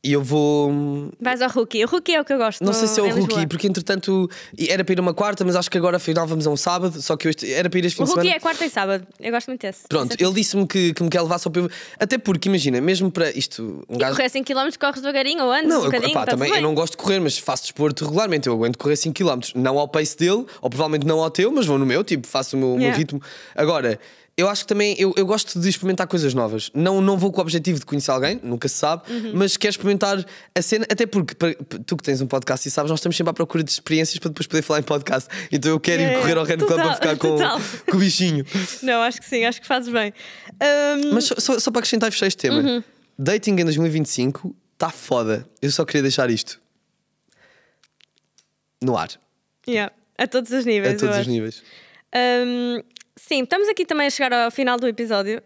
e eu vou. Vais ao Rookie. O Rookie é o que eu gosto. Não sei se é o em Lisboa. Rookie, porque entretanto era para ir uma quarta, mas acho que agora afinal vamos a um sábado. Só que era para ir este fim O de Rookie semana. é quarta e sábado. Eu gosto muito desse. Pronto, Esse é ele disse-me que me quer levar só para eu... Até porque, imagina, mesmo para isto, um E gajo. correr 5 km corres devagarinho ou andas Não, um bocadinho. pá, tá também tudo eu bem. não gosto de correr, mas faço desporto regularmente. Eu aguento correr 5 km, não ao pace dele, ou provavelmente não ao teu, mas vou no meu, tipo, faço o meu Yeah. ritmo. Agora, eu acho que também eu gosto de experimentar coisas novas. Não vou com o objetivo de conhecer alguém, nunca se sabe, mas quero experimentar a cena, até porque tu que tens um podcast e sabes, nós estamos sempre à procura de experiências para depois poder falar em podcast. Então eu quero ir correr ao Run Club Total, para ficar total. com o bichinho. Não, acho que sim, acho que fazes bem. Mas só para acrescentar e fechar este tema, dating em 2025 está foda. Eu só queria deixar isto no ar, Yeah, a todos os níveis. a todos eu os acho. níveis. Sim, estamos aqui também a chegar ao final do episódio.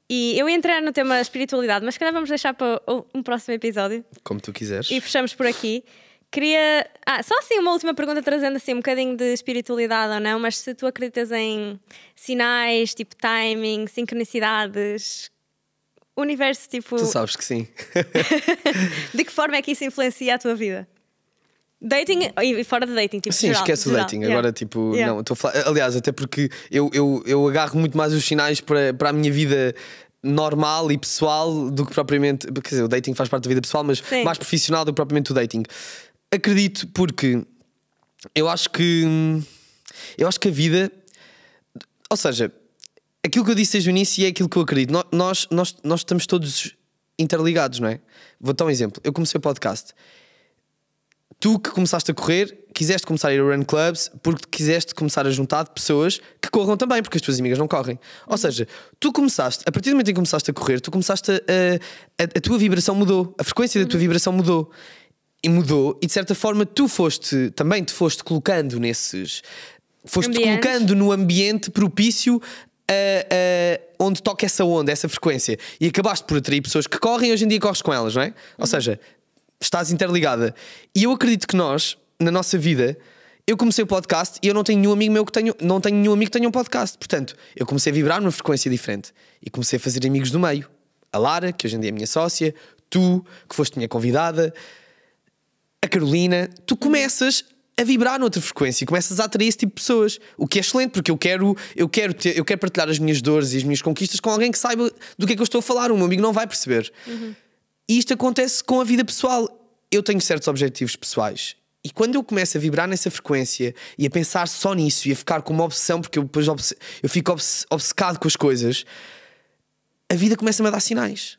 E eu ia entrar no tema espiritualidade, mas se calhar vamos deixar para um próximo episódio. Como tu quiseres. E fechamos por aqui. Queria. Só assim uma última pergunta, trazendo assim um bocadinho de espiritualidade ou não, mas se tu acreditas em sinais, tipo timing, sincronicidades, universo, tipo. Tu sabes que sim. De que forma é que isso influencia a tua vida? Dating e fora de dating, tipo. Sim, geral, esquece o geral. dating. Yeah. Agora, tipo, Yeah. não, estou a falar. Aliás, até porque eu agarro muito mais os sinais para a minha vida normal e pessoal do que propriamente. Quer dizer, o dating faz parte da vida pessoal, mas Sim. mais profissional do que propriamente o dating. Acredito porque eu acho que a vida. Ou seja, aquilo que eu disse desde o início é aquilo que eu acredito. Nós estamos todos interligados, não é? Vou dar um exemplo. Eu comecei o podcast. Tu que começaste a correr, quiseste começar a ir a run clubs porque quiseste começar a juntar pessoas que corram também, porque as tuas amigas não correm. Ou seja, tu começaste, a partir do momento em que começaste a correr, tu começaste a tua vibração mudou, a frequência da tua vibração mudou. E de certa forma tu também te foste colocando nesses. Foste-te Ambientes. colocando no ambiente propício onde toca essa onda, essa frequência. E acabaste por atrair pessoas que correm e hoje em dia corres com elas, não é? Ou seja, estás interligada. E eu acredito que nós, na nossa vida, eu comecei o podcast e eu não tenho nenhum amigo meu não tenho nenhum amigo que tenha um podcast. Portanto, eu comecei a vibrar numa frequência diferente e comecei a fazer amigos do meio. A Lara, que hoje em dia é minha sócia, tu, que foste minha convidada. a Carolina, tu começas a vibrar noutra frequência e começas a atrair esse tipo de pessoas, o que é excelente, porque eu quero partilhar as minhas dores e as minhas conquistas com alguém que saiba do que é que eu estou a falar. O meu amigo não vai perceber. E isto acontece com a vida pessoal. Eu tenho certos objetivos pessoais e quando eu começo a vibrar nessa frequência e a pensar só nisso e a ficar com uma obsessão, porque eu depois eu fico obcecado com as coisas, a vida começa-me a dar sinais.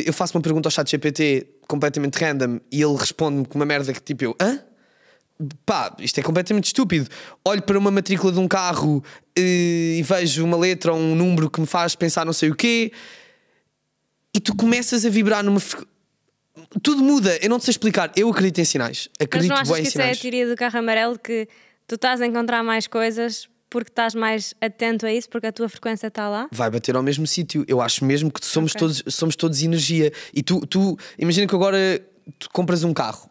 Eu faço uma pergunta ao ChatGPT completamente random e ele responde-me com uma merda que tipo eu, hã? Pá, isto é completamente estúpido. Olho para uma matrícula de um carro e vejo uma letra ou um número que me faz pensar não sei o quê, e tu começas a vibrar numa tudo muda, eu não te sei explicar. Eu acredito em sinais. Acredito Mas não achas bem que em isso é a sinais. teoria do carro amarelo, que tu estás a encontrar mais coisas porque estás mais atento a isso, porque a tua frequência está lá? Vai bater ao mesmo sítio. Eu acho mesmo que somos todos energia. E tu imagina que agora tu compras um carro.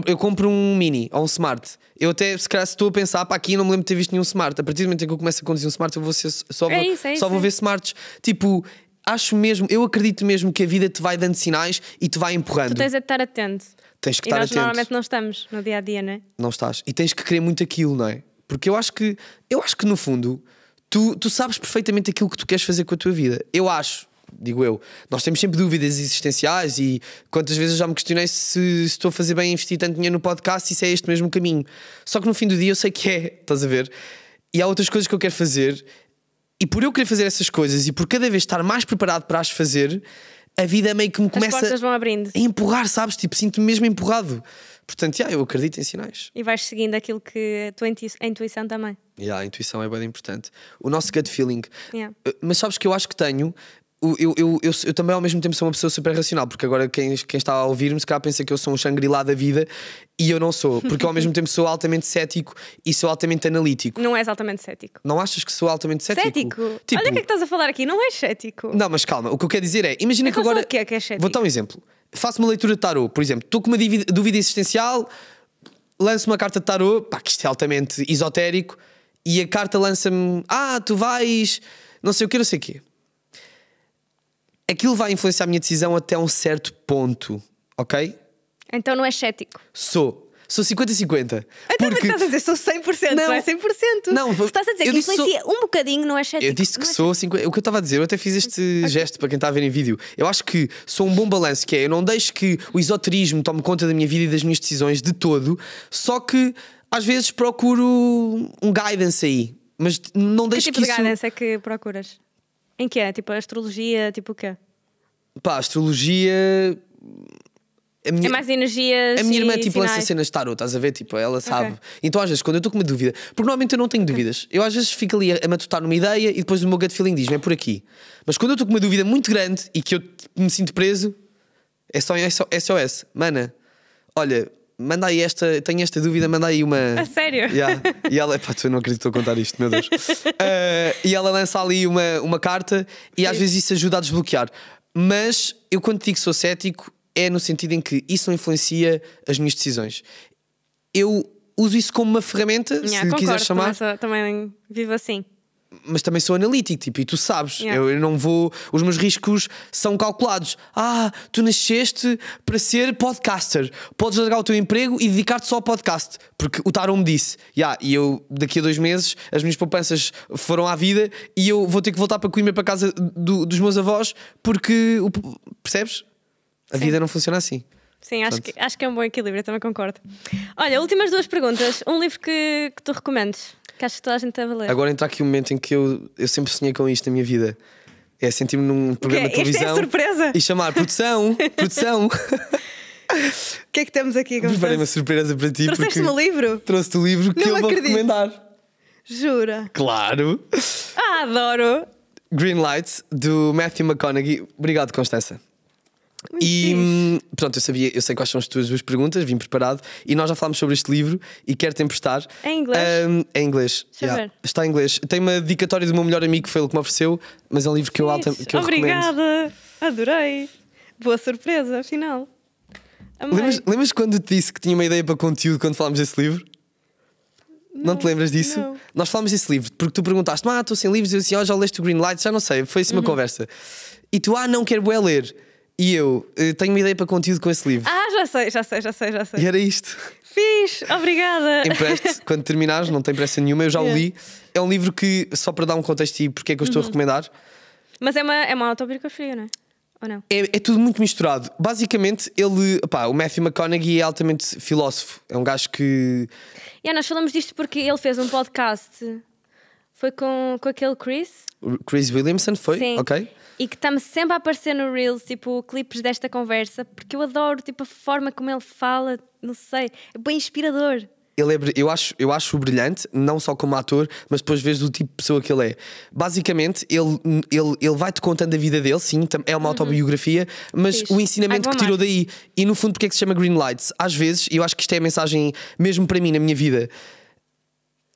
Eu compro um Mini ou um Smart. Eu até, se calhar, estou a pensar, para aqui não me lembro de ter visto nenhum Smart. A partir do momento em que eu começo a conduzir um Smart, eu vou ser, só vou ver Smarts. Tipo, acho mesmo, eu acredito mesmo que a vida te vai dando sinais e te vai empurrando. Tu tens de estar atento. Tens que E estar nós atento. normalmente não estamos no dia a dia, não é? Não estás. E tens que querer muito aquilo, não é? Porque eu acho que no fundo, tu sabes perfeitamente aquilo que tu queres fazer com a tua vida. Eu acho. Digo eu, nós temos sempre dúvidas existenciais e quantas vezes eu já me questionei se estou a fazer bem investir tanto dinheiro no podcast e se é este mesmo caminho. Só que no fim do dia eu sei que é, estás a ver? E há outras coisas que eu quero fazer e por eu querer fazer essas coisas e por cada vez estar mais preparado para as fazer, a vida meio que me começa As portas vão abrindo. a empurrar, sabes? Tipo, sinto-me mesmo empurrado. Portanto, eu acredito em sinais. E vais seguindo aquilo que a intuição também. A intuição é bem importante. O nosso gut feeling. Yeah. Mas sabes que eu acho que tenho. Eu também ao mesmo tempo sou uma pessoa super racional, porque agora quem está a ouvir-me se calhar pensa que eu sou um Shangri-La da vida e eu não sou, porque eu ao mesmo tempo sou altamente cético e sou altamente analítico. Não és altamente cético. Não achas que sou altamente cético? Cético? Tipo, Olha o que é que estás a falar aqui, não és cético. não, mas calma, o que eu quero dizer é, imagina que agora O que é cético? vou dar um exemplo. Faço uma leitura de tarot, por exemplo, estou com uma dúvida existencial, lanço uma carta de tarot, pá, que isto é altamente esotérico, e a carta lança-me, tu vais, não sei o que, não sei o quê. Aquilo vai influenciar a minha decisão até um certo ponto, ok? Então não és cético. Sou 50-50. Então porque estás a dizer sou 100%, não é 100%. Não, se estás a dizer que influencia um bocadinho, não és cético. Eu disse que sou 50%. O que eu estava a dizer, eu até fiz este gesto para quem está a ver em vídeo. Eu acho que sou um bom balanço, que é, eu não deixo que o esoterismo tome conta da minha vida e das minhas decisões de todo, só que às vezes procuro um guidance aí. Mas não deixo que tipo que de guidance é que procuras? Em que é? Tipo a astrologia, tipo o quê? Pá, a astrologia... É mais energias. A minha irmã tipo sinais. lança cenas de tarot, estás a ver? Tipo, ela sabe. Então às vezes quando eu estou com uma dúvida, porque normalmente eu não tenho dúvidas, eu às vezes fico ali a matutar numa ideia e depois o meu gut feeling diz, é por aqui. Mas quando eu estou com uma dúvida muito grande e que eu me sinto preso, é só SOS. Mana, olha, manda aí tenho esta dúvida, manda aí uma... A sério? Yeah. E ela, pá, tu não acredito a contar isto, meu Deus. E ela lança ali uma carta e às vezes isso ajuda a desbloquear. Mas eu quando digo que sou cético é no sentido em que isso não influencia as minhas decisões. Eu uso isso como uma ferramenta, se concordo, quiser chamar. Também vivo assim. Mas também sou analítico, tipo, e tu sabes, eu não vou. Os meus riscos são calculados. Tu nasceste para ser podcaster. Podes largar o teu emprego e dedicar-te só ao podcast. Porque o Tarot me disse, e eu daqui a 2 meses as minhas poupanças foram à vida e eu vou ter que voltar para Coimbra, para casa dos meus avós, porque percebes? A vida não funciona assim. Sim, acho que é um bom equilíbrio, eu também concordo. Olha, últimas 2 perguntas. Um livro que tu recomendes, que acho que toda a gente deve ler. Agora entra aqui um momento em que eu sempre sonhei com isto na minha vida. É sentir-me num programa de televisão. Esta é a surpresa. E chamar produção. O que é que temos aqui? Preparei uma surpresa para ti. Trouxeste-me o livro? Trouxe-te o livro que eu vou recomendar. Jura? Claro. Adoro. Green Lights, do Matthew McConaughey. Obrigado, Constança. Pronto, eu sei quais são as tuas 2 perguntas, vim preparado e nós já falámos sobre este livro e quero-te emprestar. É em inglês? É em inglês. Ver. Está em inglês. Tem uma dedicatória do meu melhor amigo, que foi ele que me ofereceu, mas é um livro que eu recomendo. Obrigada, adorei. Boa surpresa, afinal. Lembras quando te disse que tinha uma ideia para conteúdo quando falámos desse livro? Não te lembras disso? Não. Nós falámos desse livro porque tu perguntaste, estou sem livros, e eu assim, já leste o Green Lights, já não sei, foi assim uma conversa. E tu, não quero bué ler. E eu tenho uma ideia para conteúdo com esse livro. Ah, já sei. E era isto. Fiz, obrigada. Empreste, quando terminares, não tem pressa nenhuma, eu já o li. É um livro que, só para dar um contexto e porque é que eu estou a recomendar. Mas é uma autobiografia, não é? Ou não? É tudo muito misturado. Basicamente, o Matthew McConaughey é altamente filósofo. É um gajo que... Nós falamos disto porque ele fez um podcast. Foi com aquele Chris Williamson, foi? Sim. Ok. E que está-me sempre a aparecer no Reels, tipo, clipes desta conversa, porque eu adoro, tipo, a forma como ele fala, não sei, é bem inspirador. Eu acho brilhante, não só como ator, mas depois vês do tipo de pessoa que ele é. Basicamente, ele vai-te contando a vida dele, sim, é uma autobiografia, mas o ensinamento que tirou daí. E no fundo, porque é que se chama Green Lights? Às vezes, e eu acho que isto é a mensagem mesmo para mim na minha vida,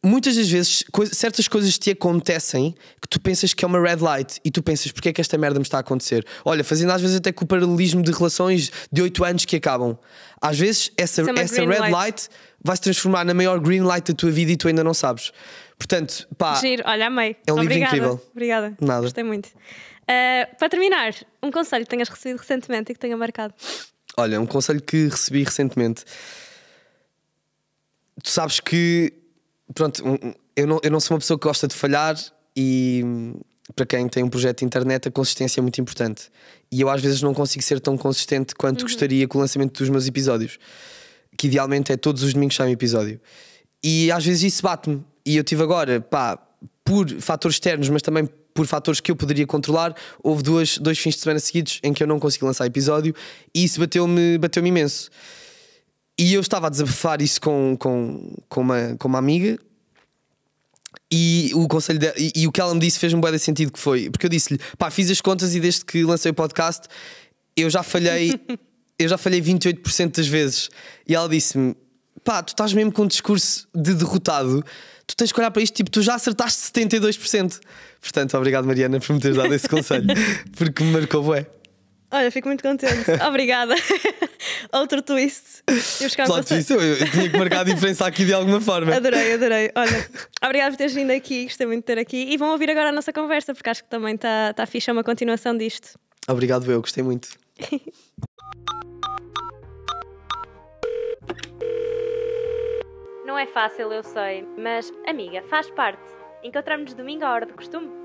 muitas das vezes certas coisas te acontecem que tu pensas que é uma red light e tu pensas, porque é que esta merda me está a acontecer? Olha, fazendo às vezes até com o paralelismo de relações de 8 anos que acabam. Às vezes essa red light vai se transformar na maior green light da tua vida e tu ainda não sabes. Portanto, pá, giro, olha, amei. É um livro incrível. Obrigada. Nada. Gostei muito. Para terminar, um conselho que tenhas recebido recentemente e que tenha marcado. Olha, um conselho que recebi recentemente. Tu sabes que, pronto, eu não sou uma pessoa que gosta de falhar e para quem tem um projeto de internet a consistência é muito importante. E eu às vezes não consigo ser tão consistente quanto gostaria com o lançamento dos meus episódios. Que idealmente é todos os domingos sai um episódio. E às vezes isso bate-me. E eu tive agora, por fatores externos, mas também por fatores que eu poderia controlar, houve dois fins de semana seguidos em que eu não consegui lançar episódio e isso bateu-me imenso. E eu estava a desabafar isso com uma amiga e o conselho e o que ela me disse fez-me bué de sentido, que foi, porque eu disse-lhe, fiz as contas e desde que lancei o podcast eu já falhei 28% das vezes. E ela disse-me, tu estás mesmo com um discurso de derrotado, tu tens que olhar para isto, tipo, tu já acertaste 72%. Portanto, obrigado Mariana por me teres dado esse conselho, porque me marcou bué. Olha, fico muito contente. Obrigada. Outro twist. Eu tinha que marcar a diferença aqui de alguma forma. Adorei. Olha, obrigada por teres vindo aqui. Gostei muito de ter aqui. E vão ouvir agora a nossa conversa, porque acho que também está fixe, é uma continuação disto. Obrigado, eu gostei muito. Não é fácil, eu sei, mas amiga, faz parte. Encontramos-nos domingo à hora do costume.